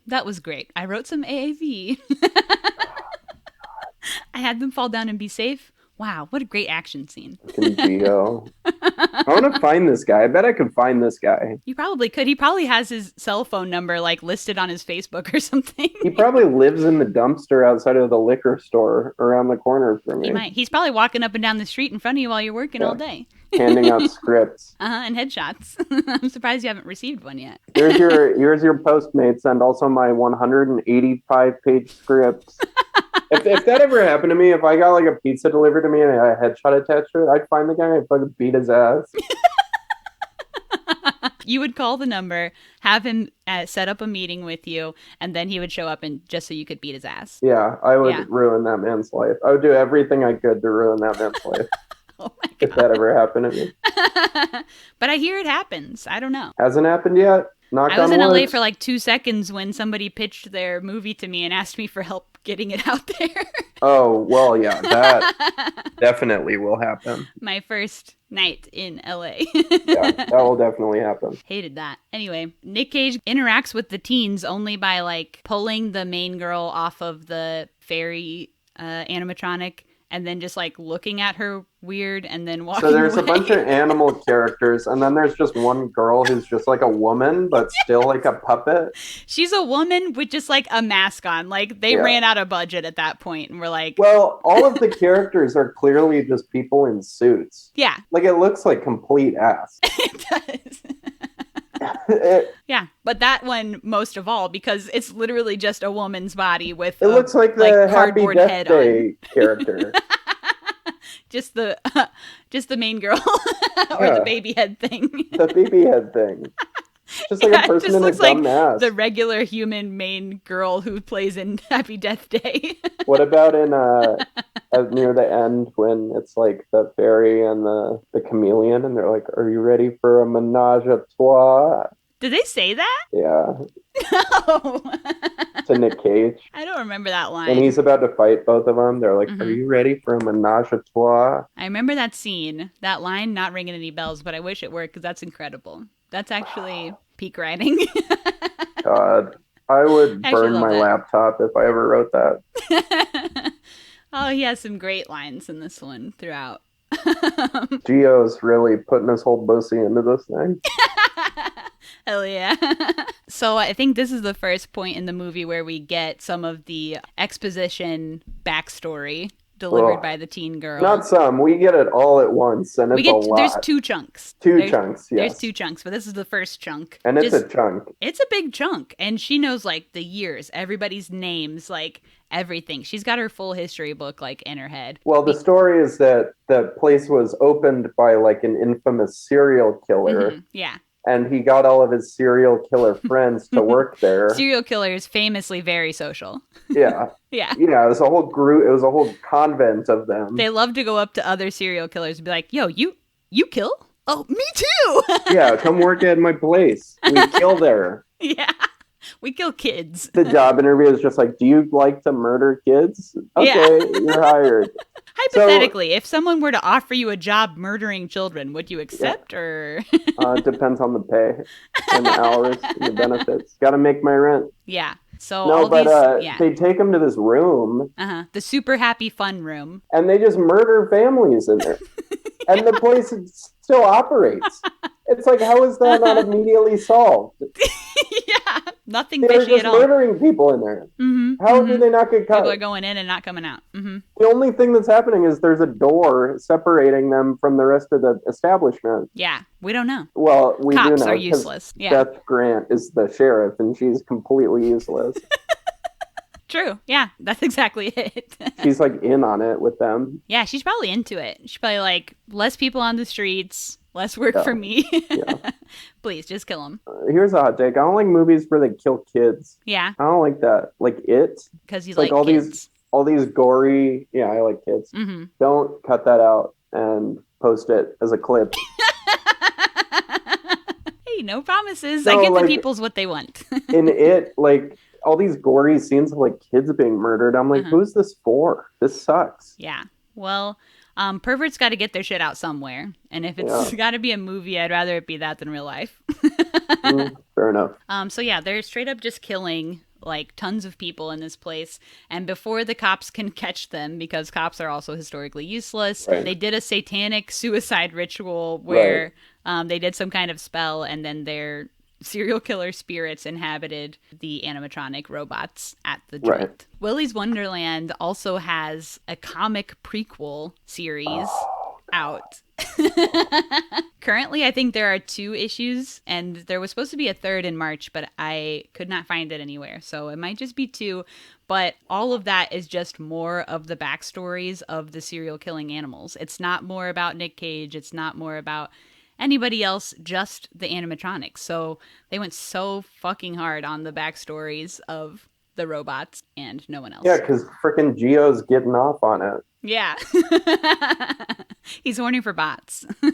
that was great. I wrote some AAV. I had them fall down and be safe. Wow, what a great action scene. Geo. I want to find this guy. I bet I could find this guy. You probably could. He probably has his cell phone number like listed on his Facebook or something. He probably lives in the dumpster outside of the liquor store around the corner from me. He might. He's probably walking up and down the street in front of you while you're working all day. Handing out scripts. And headshots. I'm surprised you haven't received one yet. Here's your Postmates and also my 185-page script. If that ever happened to me, if I got like a pizza delivered to me and a headshot attached to it, I'd find the guy and fucking beat his ass. You would call the number, have him set up a meeting with you, and then he would show up and just so you could beat his ass. Yeah, I would ruin that man's life. I would do everything I could to ruin that man's life. Oh my God. If that ever happened to me. But I hear it happens. I don't know. Hasn't happened yet. I was in LA for like 2 seconds when somebody pitched their movie to me and asked me for help getting it out there. Oh, well, yeah, that definitely will happen. My first night in LA. Yeah, that will definitely happen. Hated that. Anyway, Nick Cage interacts with the teens only by like pulling the main girl off of the fairy animatronic and then just like looking at her weird and then walking away. So there's a bunch of animal characters and then there's just one girl who's just like a woman but still like a puppet. She's a woman with just like a mask on. Like they ran out of budget at that point and we're like, well, all of the characters are clearly just people in suits. Yeah. Like it looks like complete ass. It does. Yeah, but that one most of all because it's literally just a woman's body with It looks like the Happy cardboard Death head Day on. character. Just the just the main girl or the Yeah. baby head thing. The baby head thing. Just like Yeah, a it person just in a looks dumb like mask. the regular human main girl who plays in Happy Death Day. What about in near the end when it's like the fairy and the chameleon and they're like, "Are you ready for a menage a trois?" Did they say that? Yeah, No. to Nick Cage. I don't remember that line. When he's about to fight both of them, they're like, "Are Mhm. you ready for a menage a trois?" I remember that scene, that line not ringing any bells, but I wish it worked because that's incredible. That's actually peak writing. God, I would I actually burn love my that. laptop if I ever wrote that. Oh, he has some great lines in this one throughout. Gio's really putting his whole pussy into this thing. Hell yeah. So I think this is the first point in the movie where we get some of the exposition backstory delivered Ugh. by the teen girl. Not some. We get it all at once, and it's a lot. There's two chunks. Two chunks, yes. There's two chunks, but this is the first chunk. And it's a chunk. It's a big chunk, and she knows like the years, everybody's names, like everything. She's got her full history book like in her head. Well, the story is that the place was opened by like an infamous serial killer. Mhm, yeah. And he got all of his serial killer friends to work there. Serial killers famously very social. Yeah. Yeah. Yeah, it was a whole group, it was a whole convent of them. They love to go up to other serial killers and be like, "Yo, you kill? Oh, me too." Yeah, come work at my place. We kill there. Yeah. We kill kids. The job interview is just like, "Do you like to murder kids?" Okay, Yeah. you're hired. Hypothetically, if someone were to offer you a job murdering children, would you accept or? It depends on the pay and the hours and the benefits. Got to make my rent. Yeah. So No, all but these, they take him to this room the super happy fun room. and they just murder families in there. And the place still operates. It's like, how is that not immediately solved? Yeah, nothing They're fishy just at all. murdering people in there. Mm-hmm. How do they not get caught? People are going in and not coming out. Mm-hmm. The only thing that's happening is there's a door separating them from the rest of the establishment. Yeah, we don't know. Well, we Cops do know. are 'cause useless. Yeah, Beth Grant is the sheriff, and she's completely useless. true. Yeah, that's exactly it. She's like in on it with them. Yeah, she's probably into it. She's probably like, less people on the streets, less work for me. Yeah. Please, just kill them. Here's a hot take. I don't like movies where they kill kids. Yeah, I don't like that. Like It. because you It's like like all kids. all these gory. Yeah, I like kids. Mm-hmm. Don't cut that out and post it as a clip. Hey, no promises. No, I give the like- people's what they want. In It, like all these gory scenes of like kids being murdered. I'm like, who's this for? This sucks. Yeah. Well, perverts got to get their shit out somewhere. And if it's got to be a movie, I'd rather it be that than real life. Fair enough. So yeah, they're straight up just killing like tons of people in this place. And before the cops can catch them, because cops are also historically useless, Right. they did a satanic suicide ritual where they did some kind of spell and then their serial killer spirits inhabited the animatronic robots at the joint. Right. Willy's Wonderland also has a comic prequel series out. Currently, I think there are 2 issues, and there was supposed to be a third in March, but I could not find it anywhere. So it might just be 2. But all of that is just more of the backstories of the serial killing animals. It's not more about Nick Cage. It's not more about anybody else, just the animatronics. So they went so fucking hard on the backstories of the robots and no one else. Yeah, because freaking Gio's getting off on it. Yeah. He's horny for bots. He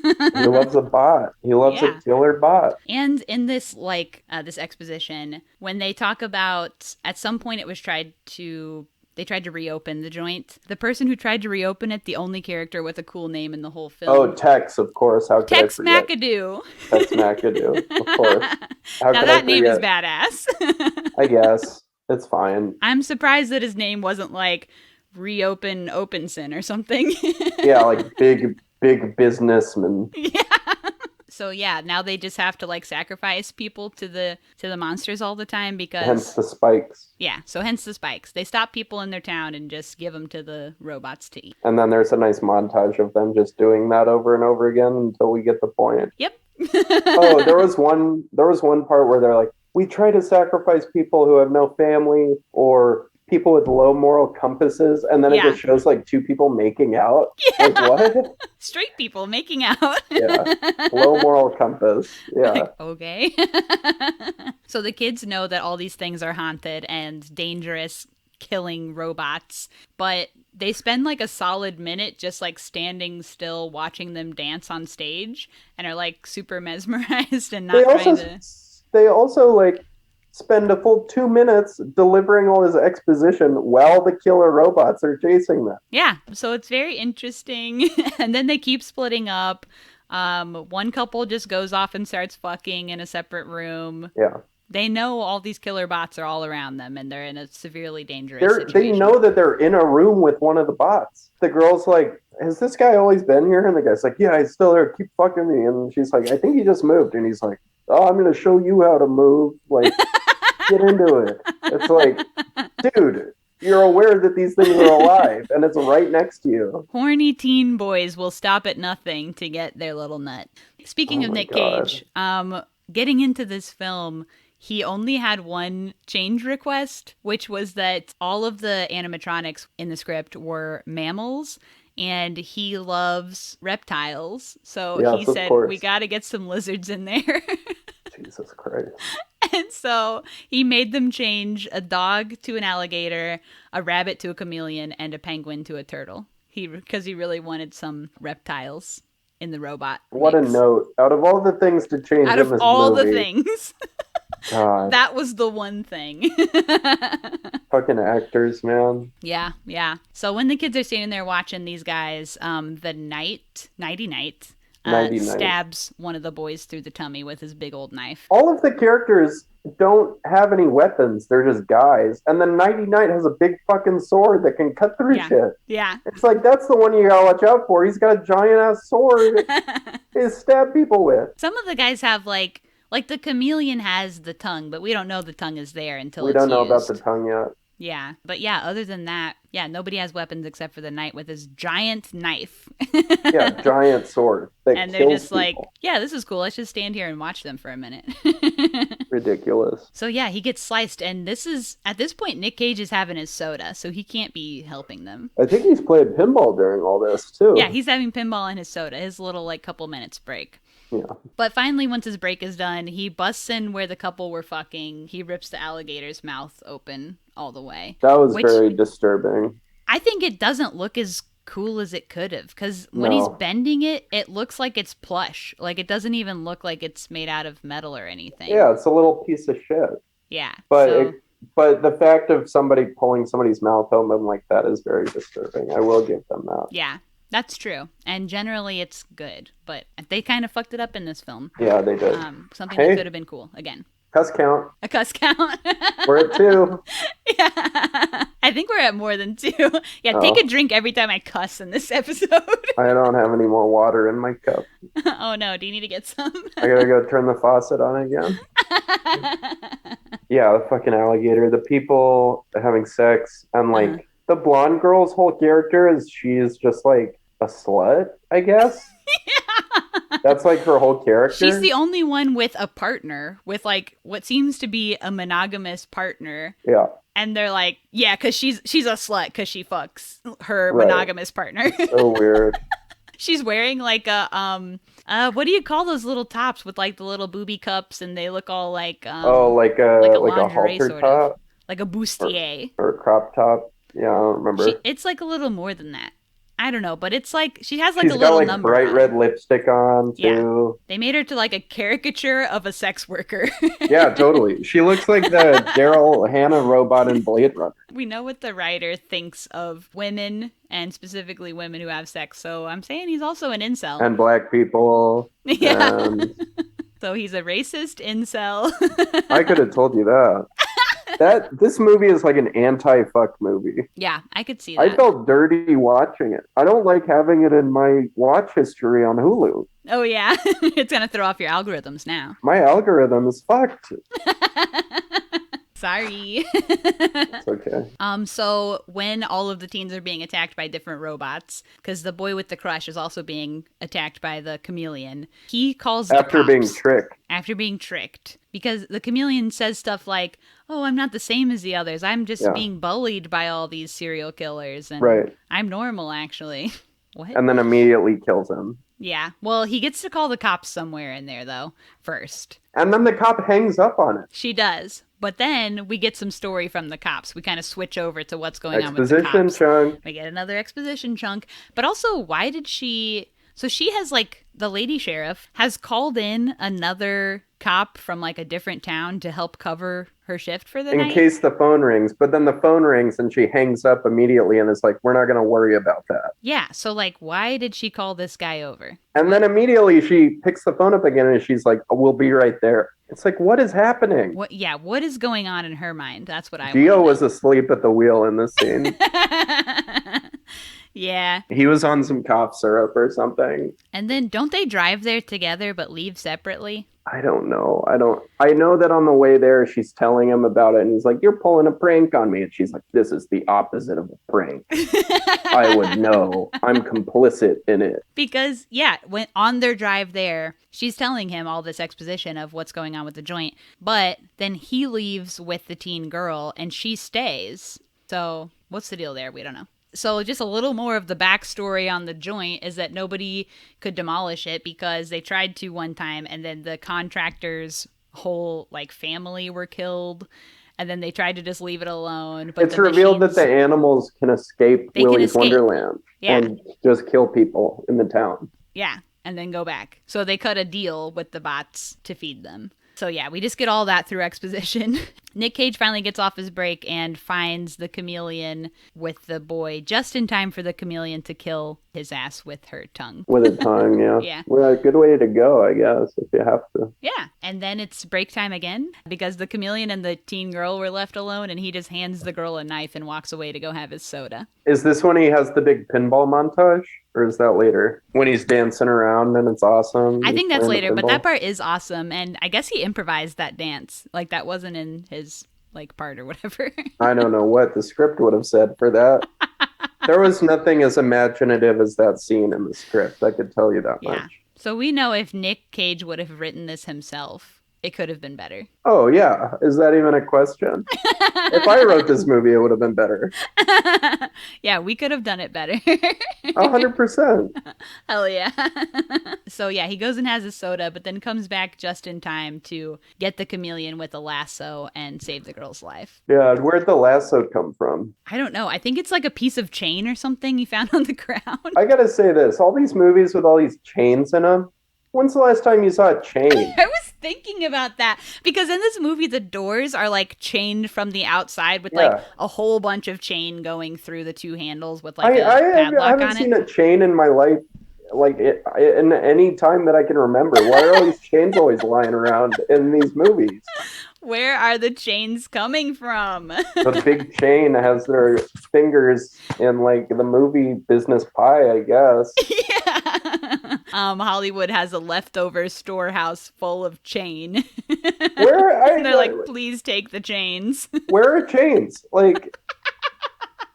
loves a bot. He loves Yeah. a killer bot. And in this, like, this exposition, when they talk about, at some point it was they tried to reopen the joint. The person who tried to reopen it, the only character with a cool name in the whole film. Oh, Tex, of course. How could Tex I forget? McAdoo. Tex McAdoo, of course. How Now could that I name is forget? badass. I guess. It's fine. I'm surprised that his name wasn't like Reopen Openson or something. Yeah, like big businessman. Yeah. So yeah, now they just have to like sacrifice people to the monsters all the time because Hence the spikes. yeah, so hence the spikes. They stop people in their town and just give them to the robots to eat. And then there's a nice montage of them just doing that over and over again until we get the point. Yep. Oh, there was one part where they're like, we try to sacrifice people who have no family or people with low moral compasses, and then it Yeah. just shows like two people making out. Like Yeah. what? Straight people making out. Yeah. Low moral compass. Yeah. Like, okay. So the kids know that all these things are haunted and dangerous, killing robots, but they spend like a solid minute just like standing still watching them dance on stage and are like super mesmerized and They not also trying to. they also like spend a full 2 minutes delivering all this exposition while the killer robots are chasing them. Yeah, so it's very interesting. And then they keep splitting up. One couple just goes off and starts fucking in a separate room. Yeah. They know all these killer bots are all around them and they're in a severely dangerous They situation. know that they're in a room with one of the bots. The girl's like, has this guy always been here? And the guy's like, yeah, he's still there. Keep fucking me. And she's like, I think he just moved. And he's like, oh, I'm going to show you how to move. Like, get into it. It's like, dude, you're aware that these things are alive and it's right next to you. Horny teen boys will stop at nothing to get their little nut. Speaking Oh of my Nick God. Cage, getting into this film, he only had one change request, which was that all of the animatronics in the script were mammals. And he loves reptiles. So Yes, he of said, course. we got to get some lizards in there. Jesus Christ. And so he made them change a dog to an alligator, a rabbit to a chameleon, and a penguin to a turtle. Because he really wanted some reptiles in the robot What a mix. note. Out of all the things to change Out in of this all movie, the things, God, that was the one thing. fucking actors, man. Yeah, yeah. So when the kids are standing there watching these guys, the Nighty Night, 99. stabs one of the boys through the tummy with his big old knife. All of the characters don't have any weapons. They're just guys. And then Nighty Night has a big fucking sword that can cut through Yeah. shit. Yeah. It's like, that's the one you gotta watch out for. He's got a giant ass sword to stab people with. Some of the guys have like the chameleon has the tongue, but we don't know the tongue is there until We it's don't know about used. the tongue yet. Yeah, but yeah, other than that, yeah, nobody has weapons except for the knight with his giant knife. Yeah, giant sword that And they're kills just like, people. yeah, this is cool. Let's just stand here and watch them for a minute. Ridiculous. So yeah, he gets sliced, and this is at this point Nick Cage is having his soda, so he can't be helping them. I think he's played pinball during all this too. Yeah, he's having pinball and his soda, his little like couple minutes break. Yeah. But finally, once his break is done, he busts in where the couple were fucking. He rips the alligator's mouth open all the way. That was Which- very disturbing. I think it doesn't look as cool as it could have, because when he's No. bending it, it looks like it's plush. Like it doesn't even look like it's made out of metal or anything. Yeah, it's a little piece of shit. Yeah. But so, but the fact of somebody pulling somebody's mouth open like that is very disturbing. I will give them that. yeah, that's true. And generally, it's good, but they kind of fucked it up in this film. Yeah, they did. Something Hey. that could have been cool. Again, Cuss count. a cuss count. We're at 2. Yeah, I think we're at more than 2. Yeah, take Oh. a drink every time I cuss in this episode. I don't have any more water in my cup. Oh no, do you need to get some? I gotta go turn the faucet on again. Yeah, the fucking alligator. The people having sex. And like Uh-huh. the blonde girl's whole character is she's just like a slut, I guess. That's like her whole character. She's the only one with a partner, with like what seems to be a monogamous partner. Yeah. And they're like, yeah, because she's a slut because she fucks her Right. monogamous partner. So weird. She's wearing like a what do you call those little tops with like the little booby cups and they look all like like a lingerie halter sort top of, like a bustier. or a crop top. Yeah, I don't remember. It's like a little more than that. I don't know, but it's like she has like She's a got little like number. bright on. red lipstick on Yeah. too. They made her to like a caricature of a sex worker. Yeah, totally. She looks like the Daryl Hannah robot in Blade Runner. We know what the writer thinks of women and specifically women who have sex, so I'm saying he's also an incel. And black people. Yeah. And So he's a racist incel. I could have told you that. This movie is like an anti-fuck movie. Yeah, I could see I that. felt dirty watching it. I don't like having it in my watch history on Hulu. Oh yeah, it's gonna throw off your algorithms now. My algorithm is fucked. Sorry. It's okay. So when all of the teens are being attacked by different robots, because the boy with the crush is also being attacked by the chameleon, he calls the After cops. being tricked. After being tricked. Because the chameleon says stuff like, oh, I'm not the same as the others. I'm just being bullied by all these serial killers. And Right. I'm normal, actually. What? And then immediately kills him. Yeah. Well, he gets to call the cops somewhere in there, though, first. And then the cop hangs up on it. She does. But then we get some story from the cops. We kind of switch over to what's going on with the Exposition cops. chunk. We get another exposition chunk. But also, why did she... So she has, like, the lady sheriff has called in another cop from, like, a different town to help cover her shift for the night. In case the phone rings. But then the phone rings and she hangs up immediately and is like, we're not going to worry about that. Yeah. So, like, why did she call this guy over? And then immediately she picks the phone up again and she's like, we'll be right there. It's like, what is happening? What? Yeah. What is going on in her mind? That's what I Dio wanna was asleep at the wheel in this scene. know. Yeah. He was on some cough syrup or something. And then don't they drive there together but leave separately? I don't know. I know that on the way there, she's telling him about it. And he's like, you're pulling a prank on me. And she's like, this is the opposite of a prank. I would know. I'm complicit in it. Because, yeah, when on their drive there, she's telling him all this exposition of what's going on with the joint. But then he leaves with the teen girl and she stays. So what's the deal there? We don't know. So just a little more of the backstory on the joint is that nobody could demolish it because they tried to one time and then the contractor's whole like family were killed. And then they tried to just leave it alone. But it's revealed that the animals can escape Willy's Wonderland and just kill people in the town. Yeah, and then go back. So they cut a deal with the bots to feed them. So yeah, we just get all that through exposition. Nick Cage finally gets off his break and finds the chameleon with the boy just in time for the chameleon to kill his ass with her tongue. With her tongue, yeah. Yeah. Well, a good way to go, I guess, if you have to. Yeah, and then it's break time again because the chameleon and the teen girl were left alone and he just hands the girl a knife and walks away to go have his soda. Is this when he has the big pinball montage? Or is that later? When he's dancing around and it's awesome? I think that's later, but that part is awesome. And I guess he improvised that dance. Like, that wasn't in his, like, part or whatever. I don't know what the script would have said for that. There was nothing as imaginative as that scene in the script. I could tell you that much. So we know if Nick Cage would have written this himself, it could have been better. Oh, yeah. Is that even a question? If I wrote this movie, it would have been better. Yeah, we could have done it better. 100%. Hell yeah. So yeah, he goes and has his soda, but then comes back just in time to get the chameleon with a lasso and save the girl's life. Yeah, where'd the lasso come from? I don't know. I think it's like a piece of chain or something he found on the ground. I gotta say this. All these movies with all these chains in them, when's the last time you saw a chain? I was thinking about that because in this movie, the doors are like chained from the outside with like a whole bunch of chain going through the two handles with like a padlock I haven't on seen it. a chain in my life, like in any time that I can remember. Why are all these chains always lying around in these movies? Where are the chains coming from? The big chain has their fingers in like the movie Business Pie, I guess. Yeah. Hollywood has a leftover storehouse full of chain. They're like, please take the chains. Where are chains? Like,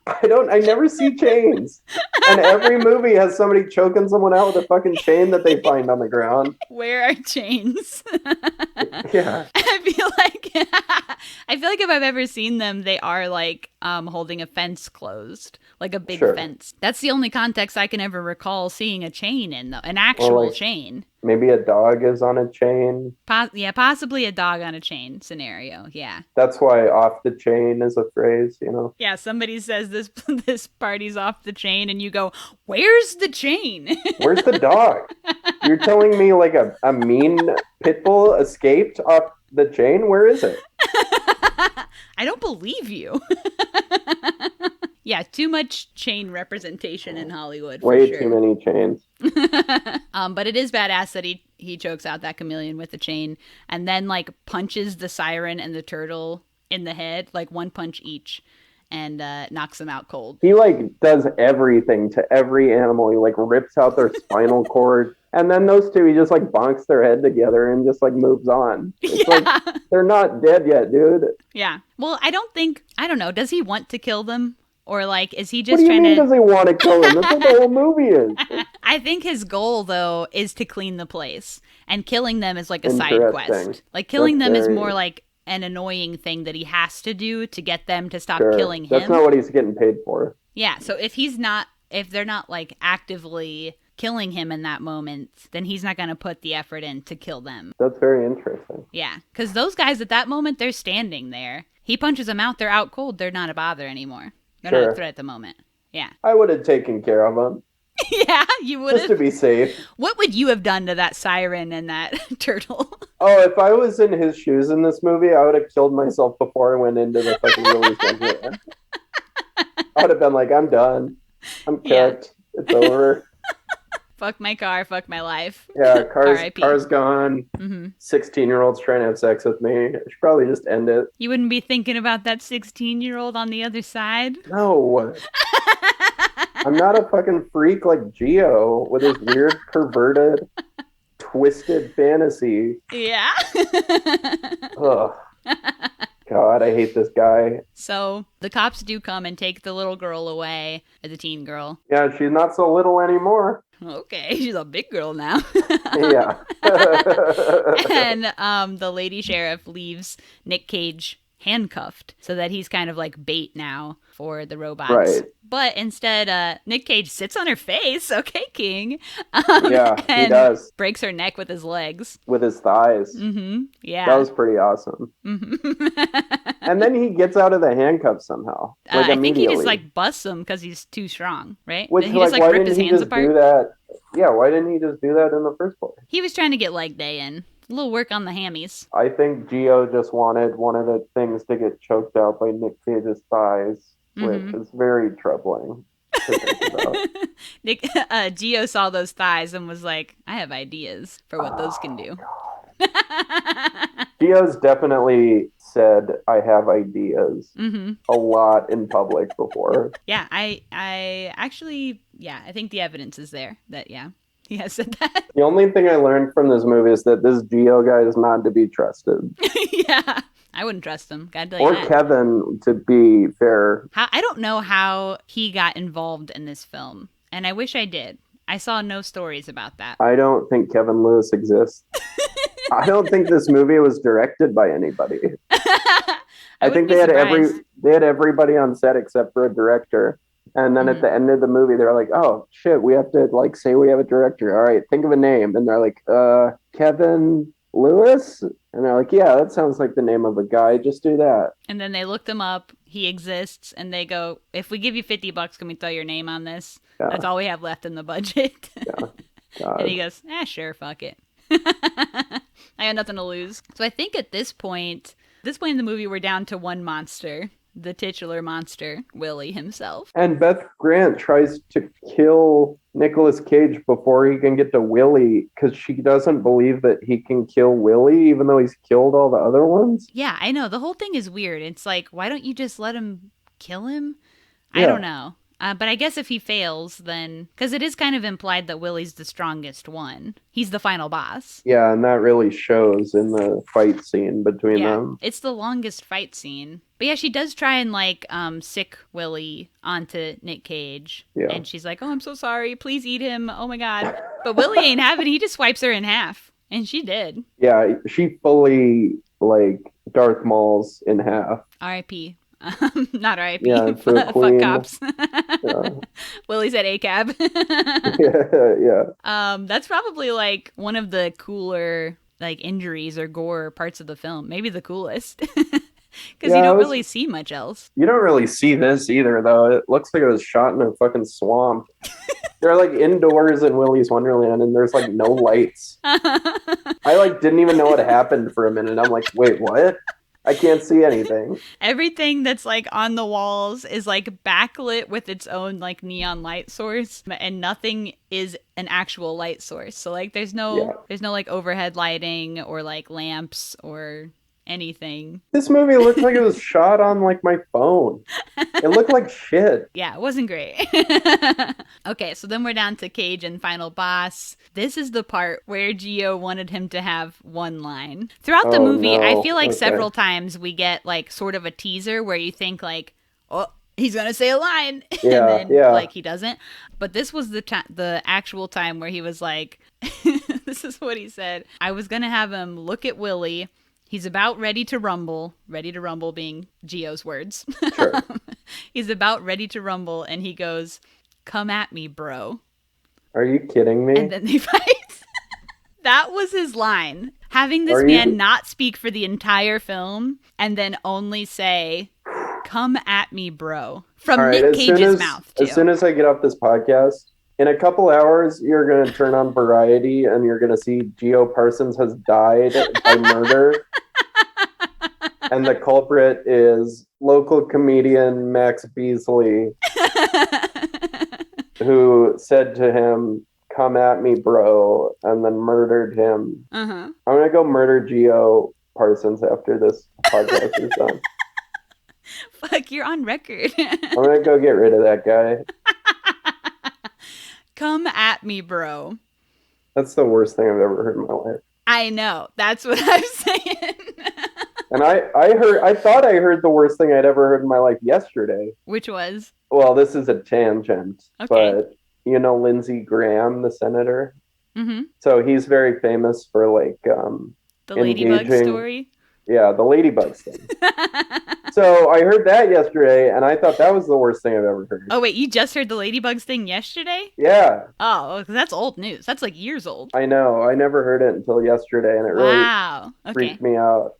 I never see chains. And every movie has somebody choking someone out with a fucking chain that they find on the ground. Where are chains? Yeah. I feel like if I've ever seen them, they are like holding a fence closed, like a big fence. That's the only context I can ever recall seeing a chain in, though, an actual chain. Maybe a dog is on a chain. Possibly a dog on a chain scenario. Yeah. That's why off the chain is a phrase, you know? Yeah, somebody says this party's off the chain and you go, where's the chain? Where's the dog? You're telling me like a mean pit bull escaped off the chain? Where is it? I don't believe you. Yeah, too much chain representation in Hollywood. Way too many chains. But it is badass that he chokes out that chameleon with the chain and then like punches the siren and the turtle in the head, like one punch each, and knocks them out cold. He like does everything to every animal. He like rips out their spinal cord. And then those two, he just like bonks their head together and just like moves on. It's Yeah. like they're not dead yet, dude. Yeah. Well, I don't know. Does he want to kill them? Or like, is he What just do you trying mean to? does he want to kill him? That's what the whole movie is. I think his goal though is to clean the place, and killing them is like a side Interesting. quest. Like killing That's them is very- more like an annoying thing that he has to do to get them to stop Sure. killing him. That's not what he's getting paid for. Yeah, so if they're not like actively killing him in that moment, then he's not going to put the effort in to kill them. That's very interesting. Yeah, because those guys at that moment, they're standing there. He punches them out, they're out cold. They're not a bother anymore. They're not Sure. a threat at the moment. Yeah. I would have taken care of him Yeah, you would just to have. be safe. What would you have done to that siren and that turtle? Oh, if I was in his shoes in this movie, I would have killed myself before I went into the fucking Willie's dungeon. I would have been like, I'm done. I'm Yeah. cooked. It's over. Fuck my car, fuck my life. Yeah, R.I.P. car's gone. Hmm. 16-year-olds trying to have sex with me. I should probably just end it. You wouldn't be thinking about that 16-year-old on the other side? No. I'm not a fucking freak like Geo with his weird, perverted, twisted fantasy. Yeah. Ugh. God, I hate this guy. So the cops do come and take the little girl away, the teen girl. Yeah, she's not so little anymore. Okay, she's a big girl now. Yeah. And the lady sheriff leaves Nick Cage handcuffed so that he's kind of like bait now for the robots. Right. But instead, Nick Cage sits on her face. Okay, King. Yeah, he and does. breaks her neck with his legs. With his thighs. Mm-hmm. Yeah. That was pretty awesome. Mm-hmm. And then he gets out of the handcuffs somehow. Like I think he immediately. just like busts him because he's too strong, right? Which, Then he just why like ripped didn't his he hands just apart. do that? Yeah, why didn't he just do that in the first place? He was trying to get leg day in. A little work on the hammies. I think Geo just wanted one of the things to get choked out by Nick Cage's thighs, Mhm. which is very troubling to think about. Nick, Gio saw those thighs and was like, I have ideas for what those can do. Geo's definitely said, I have ideas Hmm. a lot in public before. Yeah, I actually, yeah, I think the evidence is there that, yeah, he has said that. The only thing I learned from this movie is that this Geo guy is not to be trusted. Yeah, I wouldn't trust him. Gotta tell you Or that. Kevin, to be fair. I don't know how he got involved in this film, and I wish I did. I saw no stories about that. I don't think Kevin Lewis exists. I don't think this movie was directed by anybody. I think they had everybody on set except for a director. And then at the end of the movie, they're like, "Oh shit, we have to like say we have a director. All right, think of a name." And they're like, Kevin Lewis?" And they're like, "Yeah, that sounds like the name of a guy. Just do that." And then they looked him up. He exists, and they go, "If we give you $50, can we throw your name on this? Yeah. That's all we have left in the budget." God. And he goes, sure, fuck it. I got nothing to lose. So I think at this point in the movie, we're down to one monster, the titular monster, Willie himself. And Beth Grant tries to kill Nicolas Cage before he can get to Willie because she doesn't believe that he can kill Willie, even though he's killed all the other ones. Yeah, I know. The whole thing is weird. It's like, why don't you just let him kill him? I Yeah. don't know. But I guess if he fails, then... Because it is kind of implied that Willie's the strongest one. He's the final boss. Yeah, and that really shows in the fight scene between them. It's the longest fight scene. But yeah, she does try and like sick Willie onto Nick Cage. Yeah. And she's like, "Oh, I'm so sorry. Please eat him. Oh my God." But Willie ain't having it. He just swipes her in half. And she did. Yeah, she fully like Darth Maul's in half. R.I.P. Not R.I.P. Yeah, to a Fuck queen. cops. Yeah. Willie's at ACAB. Yeah. That's probably like one of the cooler like injuries or gore parts of the film. Maybe the coolest. Because you don't really see much else. You don't really see this either, though. It looks like it was shot in a fucking swamp. They're like indoors in Willy's Wonderland, and there's like no lights. I like didn't even know what happened for a minute. I'm like, wait, what? I can't see anything. Everything that's like on the walls is like backlit with its own like neon light source, and nothing is an actual light source. So like there's no like overhead lighting or like lamps or anything. This movie looked like it was shot on like my phone. It looked like shit. Yeah, it wasn't great. Okay, so then we're down to Cage and Final Boss. This is the part where Gio wanted him to have one line. Throughout the movie, I feel like several times we get like sort of a teaser where you think like, oh, he's gonna say a line, Yeah, and then yeah. like he doesn't. But this was the actual time where he was like, this is what he said. I was gonna have him look at Willie. He's about ready to rumble being Gio's words. Sure. He's about ready to rumble, and he goes, "Come at me, bro." Are you kidding me? And then they fight. That was his line. Having this man not speak for the entire film and then only say, "Come at me, bro," from Nick Cage's mouth, too. As soon as I get off this podcast, in a couple hours, you're going to turn on Variety and you're going to see Gio Parsons has died by murder. And the culprit is local comedian Max Beasley, who said to him, "Come at me, bro," and then murdered him. I'm going to go murder Gio Parsons after this podcast is done. Fuck, you're on record. I'm going to go get rid of that guy. Come at me, bro. That's the worst thing I've ever heard in my life. I know. That's what I'm saying. And I thought I heard the worst thing I'd ever heard in my life yesterday. Which was? Well, this is a tangent, okay. But you know Lindsey Graham, the senator? Mm-hmm. So he's very famous for like the ladybug story? Yeah, the ladybug thing. So I heard that yesterday, and I thought that was the worst thing I've ever heard. Oh, wait, you just heard the ladybugs thing yesterday? Yeah. Oh, that's old news. That's like years old. I know. I never heard it until yesterday, and it really freaked me out.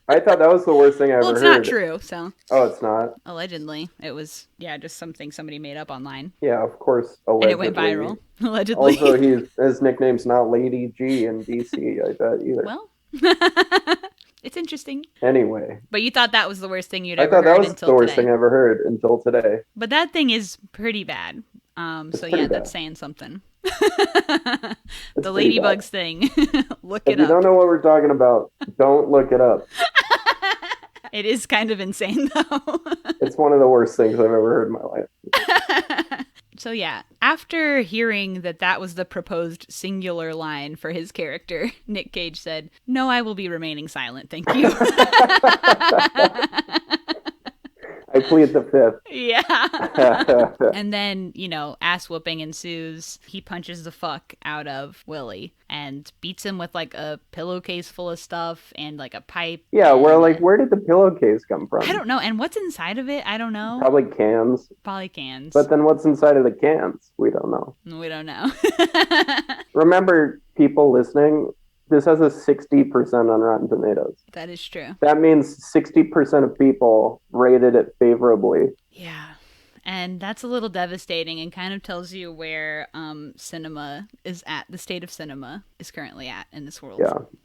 I thought that was the worst thing I ever heard. Well, it's not true, so. Oh, it's not? Allegedly. It was, just something somebody made up online. Yeah, of course. Allegedly. And it went viral. Allegedly. Also, his nickname's not Lady G in DC, I bet, either. Well, it's interesting. Anyway. But you thought that was the worst thing you'd ever heard until today. I thought that was the worst today. thing I ever heard until today. But that thing is pretty bad. That's saying something. The ladybugs thing. Look it up. If you don't know what we're talking about, don't look it up. It is kind of insane, though. It's one of the worst things I've ever heard in my life. So yeah, after hearing that was the proposed singular line for his character, Nick Cage said, "No, I will be remaining silent, thank you." I plead the fifth. Yeah. And then, ass whooping ensues. He punches the fuck out of Willie and beats him with like a pillowcase full of stuff and like a pipe. Yeah, where did the pillowcase come from? I don't know. And what's inside of it? I don't know. Probably cans. But then what's inside of the cans? We don't know. We don't know. Remember, people listening, this has a 60% on Rotten Tomatoes. That is true. That means 60% of people rated it favorably. Yeah. And that's a little devastating and kind of tells you where cinema is at. The state of cinema is currently at in this world.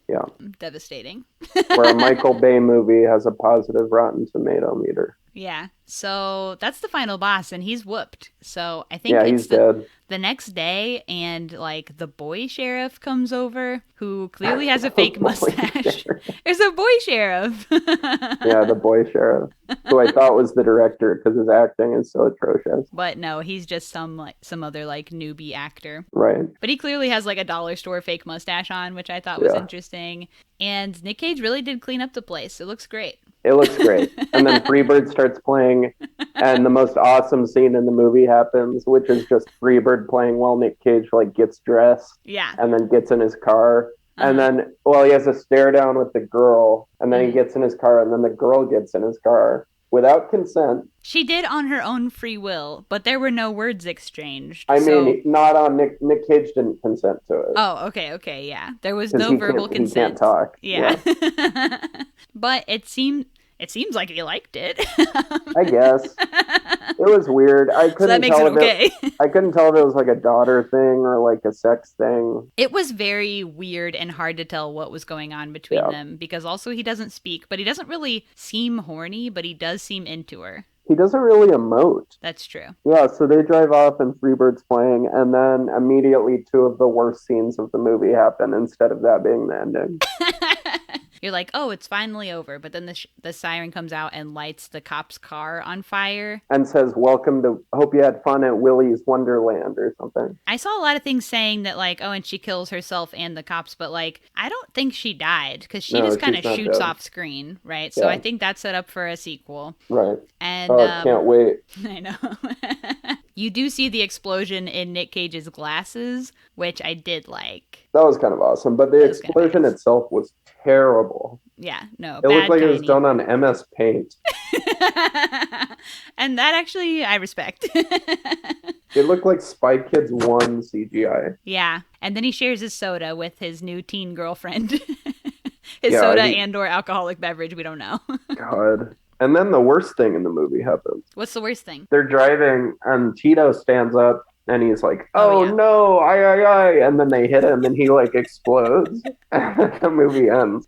Yeah. Devastating. Where a Michael Bay movie has a positive Rotten Tomato meter. Yeah. So that's the final boss, and he's whooped. So I think he's dead. The next day, and like the boy sheriff comes over, who clearly has a fake mustache. There's a boy sheriff. Yeah, the boy sheriff, who I thought was the director because his acting is so atrocious. But no, he's just some other like newbie actor. Right. But he clearly has like a dollar store fake mustache on, which I thought was interesting. And Nick Cage really did clean up the place. It looks great. It looks great. And then Freebird starts playing, and the most awesome scene in the movie happens, which is just Freebird playing while Nick Cage gets dressed. Yeah. And then gets in his car. And then, he has a stare down with the girl, and then he gets in his car, and then the girl gets in his car without consent. She did on her own free will, but there were no words exchanged. I mean, not on Nick Cage didn't consent to it. Oh, okay, yeah. There was no verbal consent. He can't talk. Yeah. But it seems like he liked it. I guess. It was weird. I couldn't tell if it was like a daughter thing or like a sex thing. It was very weird and hard to tell what was going on between them, because also he doesn't speak, but he doesn't really seem horny, but he does seem into her. He doesn't really emote. That's true. Yeah, so they drive off and Freebird's playing, and then immediately two of the worst scenes of the movie happen instead of that being the ending. You're like, oh, it's finally over. But then the siren comes out and lights the cop's car on fire. And says, welcome to, hope you had fun at Willy's Wonderland or something. I saw a lot of things saying that, like, oh, and she kills herself and the cops, but, like, I don't think she died because she just kind of shoots off screen, right? So I think that's set up for a sequel. Right. And can't wait. I know. You do see the explosion in Nick Cage's glasses, which I did like. That was kind of awesome, but the explosion itself was terrible. Yeah, no. It looked like it was done on MS Paint. And that actually I respect. It looked like Spy Kids 1 CGI. Yeah, and then he shares his soda with his new teen girlfriend. Soda and or alcoholic beverage, we don't know. God. And then the worst thing in the movie happens. What's the worst thing? They're driving and Tito stands up and he's like, oh no, aye. And then they hit him and he like explodes. The movie ends.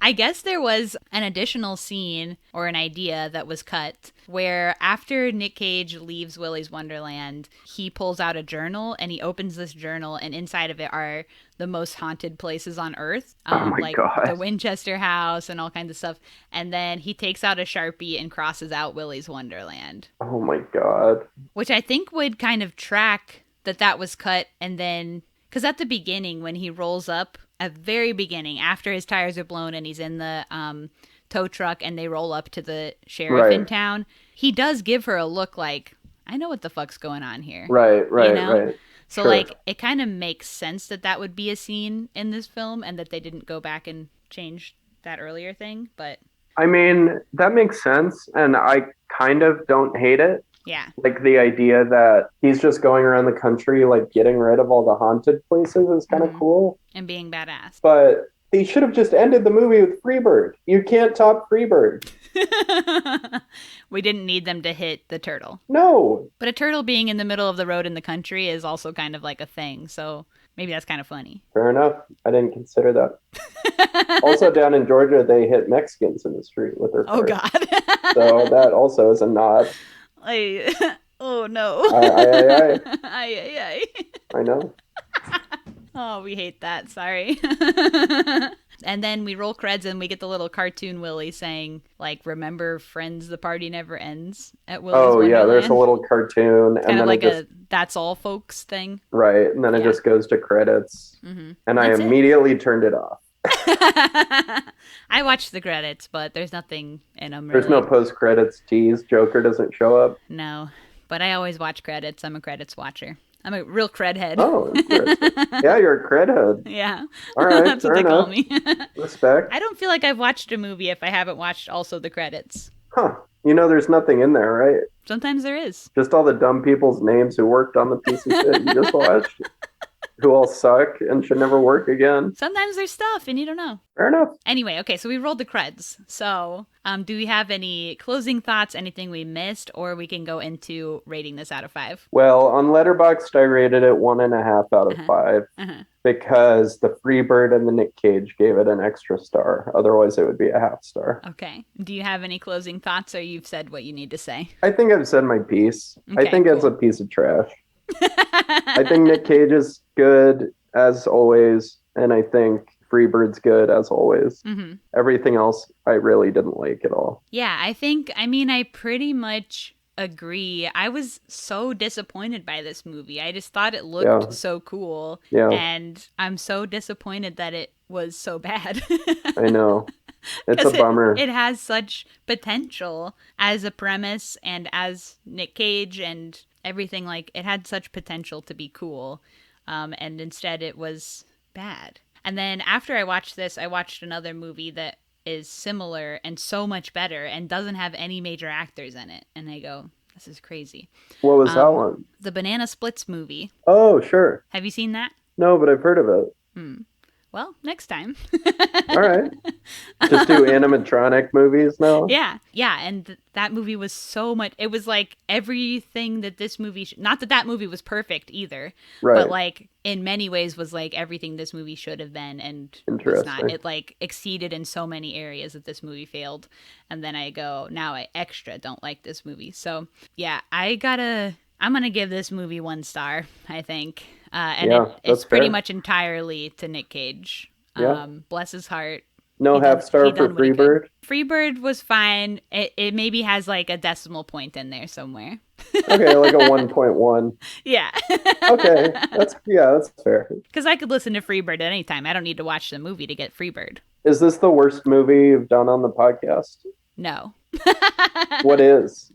I guess there was an additional scene or an idea that was cut where after Nick Cage leaves Willy's Wonderland, he pulls out a journal and he opens this journal and inside of it are the most haunted places on Earth. Like God. The Winchester House and all kinds of stuff. And then he takes out a Sharpie and crosses out Willy's Wonderland. Oh my God. Which I think would kind of track that was cut and then... Because at the beginning, when he rolls up, at the very beginning, after his tires are blown and he's in the tow truck and they roll up to the sheriff in town, he does give her a look like, I know what the fuck's going on here. Right. So, like, it kind of makes sense that would be a scene in this film and that they didn't go back and change that earlier thing, but... I mean, that makes sense, and I kind of don't hate it. Yeah. Like, the idea that he's just going around the country, like, getting rid of all the haunted places is kind of cool. And being badass. But they should have just ended the movie with Freebird. You can't top Freebird. We didn't need them to hit the turtle. No. But a turtle being in the middle of the road in the country is also kind of like a thing, so maybe that's kind of funny. Fair enough. I didn't consider that. Also, down in Georgia, they hit Mexicans in the street with their cars. Oh, God. So that also is a nod. Oh, no. Aye. I know. Oh, we hate that. Sorry. And then we roll creds and we get the little cartoon Willy saying, like, remember, friends, the party never ends at Willy's Wonderland. Yeah, there's a little cartoon. Kind of like a that's all folks thing. Right, and then it just goes to credits. Mm-hmm. And I immediately turned it off. I watched the credits, but there's nothing in them. There's no post-credits tease. Joker doesn't show up. No, but I always watch credits. I'm a credits watcher. I'm a real cred head. Oh, yeah, you're a cred head. Yeah. All right, that's what they call me. Respect. I don't feel like I've watched a movie if I haven't watched also the credits. Huh. You know there's nothing in there, right? Sometimes there is. Just all the dumb people's names who worked on the piece of shit you just watched. Who all suck and should never work again. Sometimes there's stuff and you don't know. Fair enough. Anyway, okay, so we rolled the creds. So, do we have any closing thoughts, anything we missed, or we can go into rating this out of 5? Well, on Letterboxd, I rated it 1.5 out of 5 because the Freebird and the Nick Cage gave it an extra star. Otherwise, it would be a half star. Okay. Do you have any closing thoughts, or you've said what you need to say? I think I've said my piece. Okay, I think it's a piece of trash. I think Nick Cage is good as always, and I think Freebird's good as always. Mm-hmm. Everything else I really didn't like at all. Yeah, I pretty much agree. I was so disappointed by this movie. I just thought it looked so cool. Yeah. And I'm so disappointed that it was so bad. I know. It's a bummer. It has such potential as a premise and as Nick Cage and everything. Like, it had such potential to be cool. And instead it was bad. And then after I watched this, I watched another movie that is similar and so much better and doesn't have any major actors in it. And I go, this is crazy. What was that one? The Banana Splits movie. Oh, sure. Have you seen that? No, but I've heard of it. Well, next time. All right. Just do animatronic movies now? Yeah. Yeah. And that movie was so much. It was like everything that this movie. Not that movie was perfect either. Right. But like in many ways was like everything this movie should have been and was not. It like exceeded in so many areas that this movie failed. And then I go, now I extra don't like this movie. So yeah, I'm going to give this movie 1 star, I think. And it's pretty much entirely to Nick Cage. Yeah. Bless his heart. No half star He for done what he could. Freebird? Freebird was fine. It maybe has like a decimal point in there somewhere. Okay, like a 1.1. Yeah. Okay, that's fair. Because I could listen to Freebird at any time. I don't need to watch the movie to get Freebird. Is this the worst movie you've done on the podcast? No. What is?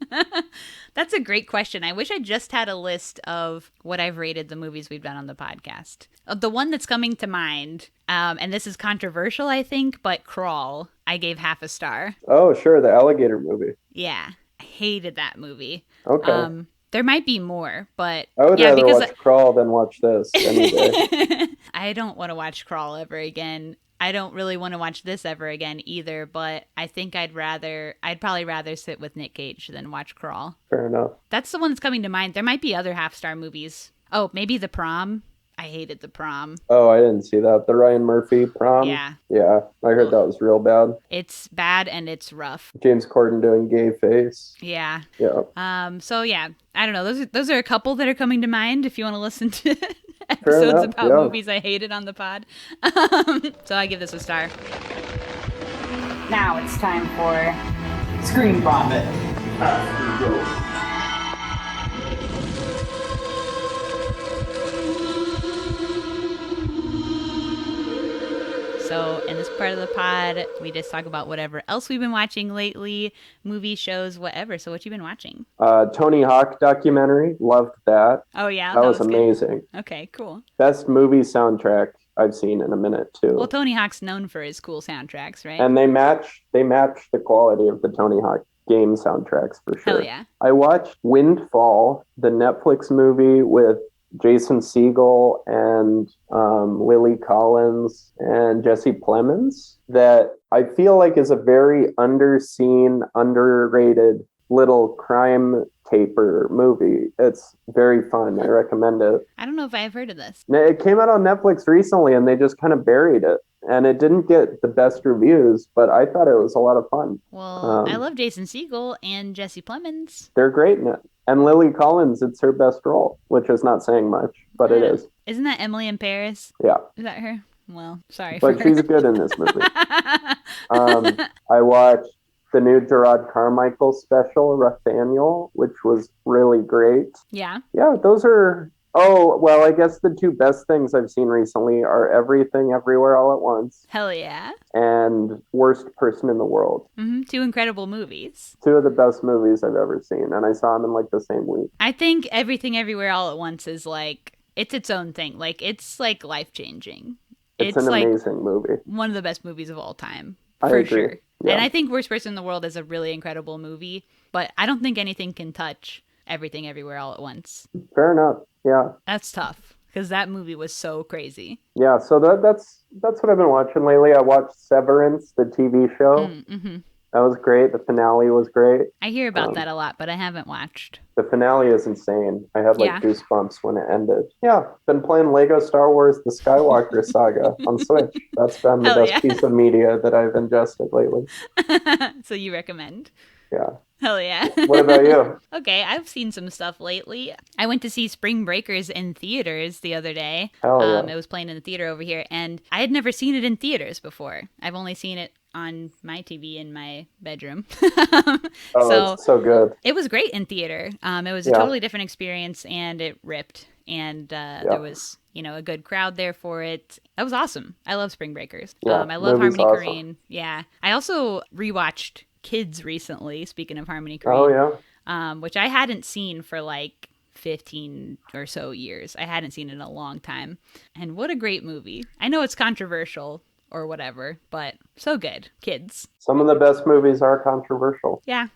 That's a great question. I wish I just had a list of what I've rated the movies we've done on the podcast. The one that's coming to mind, and this is controversial, I think, but Crawl, I gave half a star. Oh, sure, the alligator movie. Yeah, I hated that movie. Okay. There might be more, but I would yeah, rather because watch Crawl than watch this any day. I don't want to watch Crawl ever again. I don't really want to watch this ever again either, but I think I'd probably rather sit with Nick Cage than watch Crawl. Fair enough. That's the one that's coming to mind. There might be other half-star movies. Oh, maybe The Prom. I hated The Prom. Oh, I didn't see that. The Ryan Murphy Prom? Yeah. Yeah, I heard that was real bad. It's bad and it's rough. James Corden doing gay face. Yeah. Yeah. So yeah, I don't know. Those are a couple that are coming to mind if you want to listen to episodes enough, about yeah. movies I hated on the pod. So I give this a star. Now it's time for Screen Vomit. So in this part of the pod, we just talk about whatever else we've been watching lately, movie shows, whatever. So what you been watching? Tony Hawk documentary. Loved that. Oh yeah, That was good. amazing. Okay, cool. Best movie soundtrack I've seen in a minute too. Well, Tony Hawk's known for his cool soundtracks, right? And they match the quality of the Tony Hawk game soundtracks for sure. Hell yeah. I watched Windfall, the Netflix movie with Jason Segel and Lily Collins and Jesse Plemons, that I feel like is a very underseen, underrated little crime caper movie. It's very fun. I recommend it. I don't know if I've heard of this. It came out on Netflix recently and they just kind of buried it. And it didn't get the best reviews, but I thought it was a lot of fun. Well, I love Jason Segel and Jesse Plemons. They're great in it. And Lily Collins, it's her best role, which is not saying much, but it is. Isn't that Emily in Paris? Yeah. Is that her? Well, sorry. But she's good in this movie. I watched the new Gerard Carmichael special, Nathaniel, which was really great. Yeah. Yeah, those are... Oh, well, I guess the two best things I've seen recently are Everything Everywhere All at Once Hell yeah. and Worst Person in the World. Mm-hmm. Two incredible movies. Two of the best movies I've ever seen, and I saw them in like the same week. I think Everything Everywhere All at Once is like, it's its own thing. Like, it's like life-changing. It's an amazing movie. One of the best movies of all time. I For agree. sure. Yeah. And I think Worst Person in the World is a really incredible movie, but I don't think anything can touch Everything Everywhere All at Once. Fair enough. Yeah. That's tough because that movie was so crazy. Yeah, so that's what I've been watching lately. I watched Severance, the TV show. Mm-hmm. That was great. The finale was great. I hear about that a lot, but I haven't watched. The finale is insane. I had like goosebumps when it ended. Yeah, been playing Lego Star Wars The Skywalker Saga on Switch. That's been the best piece of media that I've ingested lately. So you recommend? Yeah. Hell yeah. What about you? Okay, I've seen some stuff lately. I went to see Spring Breakers in theaters the other day. Hell yeah. It was playing in the theater over here, and I had never seen it in theaters before. I've only seen it on my TV in my bedroom. It's so good. It was great in theater. It was a totally different experience, and it ripped. And there was, a good crowd there for it. That was awesome. I love Spring Breakers. Yeah, I love Harmony awesome. Korine. Yeah. I also rewatched Kids recently, speaking of Harmony Korine. Oh, yeah. Which I hadn't seen for like 15 or so years. I hadn't seen it in a long time. And what a great movie. I know it's controversial or whatever, but so good. Kids. Some of the best movies are controversial. Yeah,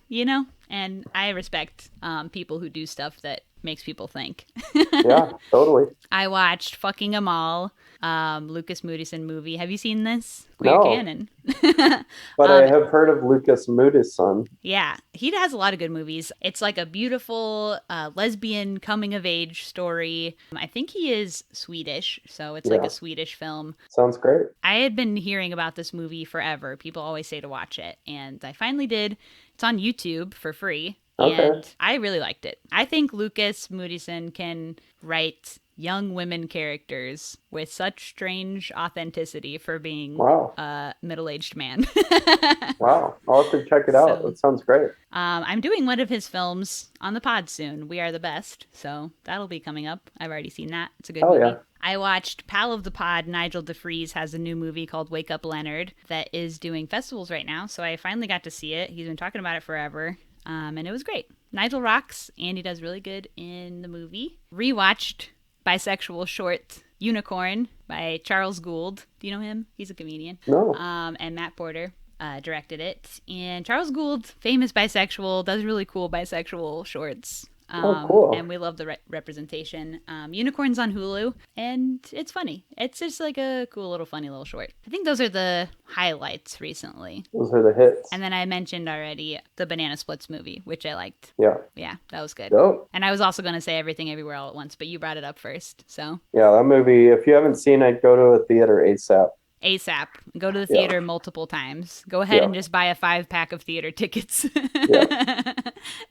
and I respect people who do stuff that makes people think. Yeah, totally. I watched Fucking 'Em All, Lucas Moodysson movie. Have you seen this? No. Queer Canon. But I have heard of Lucas Moodysson. Yeah, he has a lot of good movies. It's like a beautiful lesbian coming of age story. I think he is Swedish, so it's like a Swedish film. Sounds great. I had been hearing about this movie forever. People always say to watch it, and I finally did. It's on YouTube for free. Okay. And I really liked it. I think Lucas Moodysson can write young women characters with such strange authenticity for being Wow. a middle-aged man. Wow. I'll have to check it out. So- That sounds great. I'm doing one of his films on the pod soon. We Are the Best. So that'll be coming up. I've already seen that. It's a good Hell movie. yeah. I watched Pal of the Pod. Nigel DeFries has a new movie called Wake Up Leonard that is doing festivals right now. So I finally got to see it. He's been talking about it forever. And it was great. Nigel rocks, and he does really good in the movie. Rewatched bisexual short Unicorn by Charles Gould. Do you know him? He's a comedian. No. And Matt Porter directed it. And Charles Gould, famous bisexual, does really cool bisexual shorts. Cool. And we love the representation. Unicorn's on Hulu, and it's funny. It's just like a cool little funny little short. I think those are the highlights recently. Those are the hits. And then I mentioned already the Banana Splits movie, which I liked. Yeah. Yeah, that was good. Dope. And I was also going to say Everything Everywhere All at Once, but you brought it up first. So Yeah, that movie, if you haven't seen it, go to a theater ASAP. ASAP. Go to the theater multiple times. Go ahead and just buy a 5-pack of theater tickets.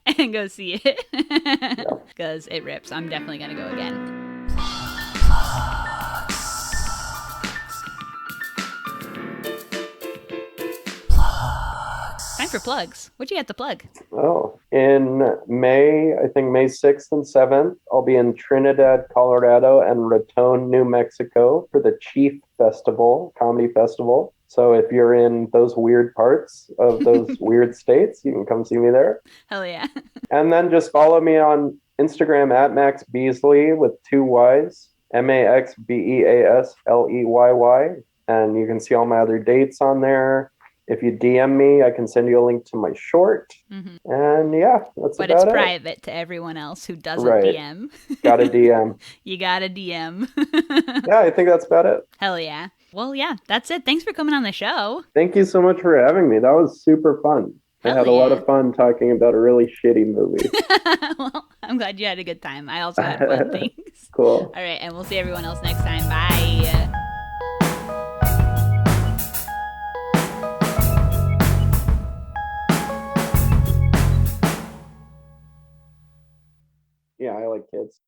And go see it. Because it rips. I'm definitely going to go again. Time for plugs. What you got to plug? Oh, in May, I think May 6th and 7th, I'll be in Trinidad, Colorado, and Raton, New Mexico for the Chief Festival, Comedy Festival. So if you're in those weird parts of those weird states, you can come see me there. Hell yeah. And then just follow me on Instagram at Max Beasley with 2 Y's, MaxBeasleyy. And you can see all my other dates on there. If you DM me, I can send you a link to my short. Mm-hmm. And yeah, that's But about it's it. private to everyone else who doesn't Right. DM. Got a DM. You got a DM. Yeah, I think that's about it. Hell yeah. Well, yeah, that's it. Thanks for coming on the show. Thank you so much for having me. That was super fun. I Hell had a lot yeah. of fun talking about a really shitty movie. Well, I'm glad you had a good time. I also had fun. Thanks. Cool. All right, and we'll see everyone else next time. Bye. Yeah, I like kids.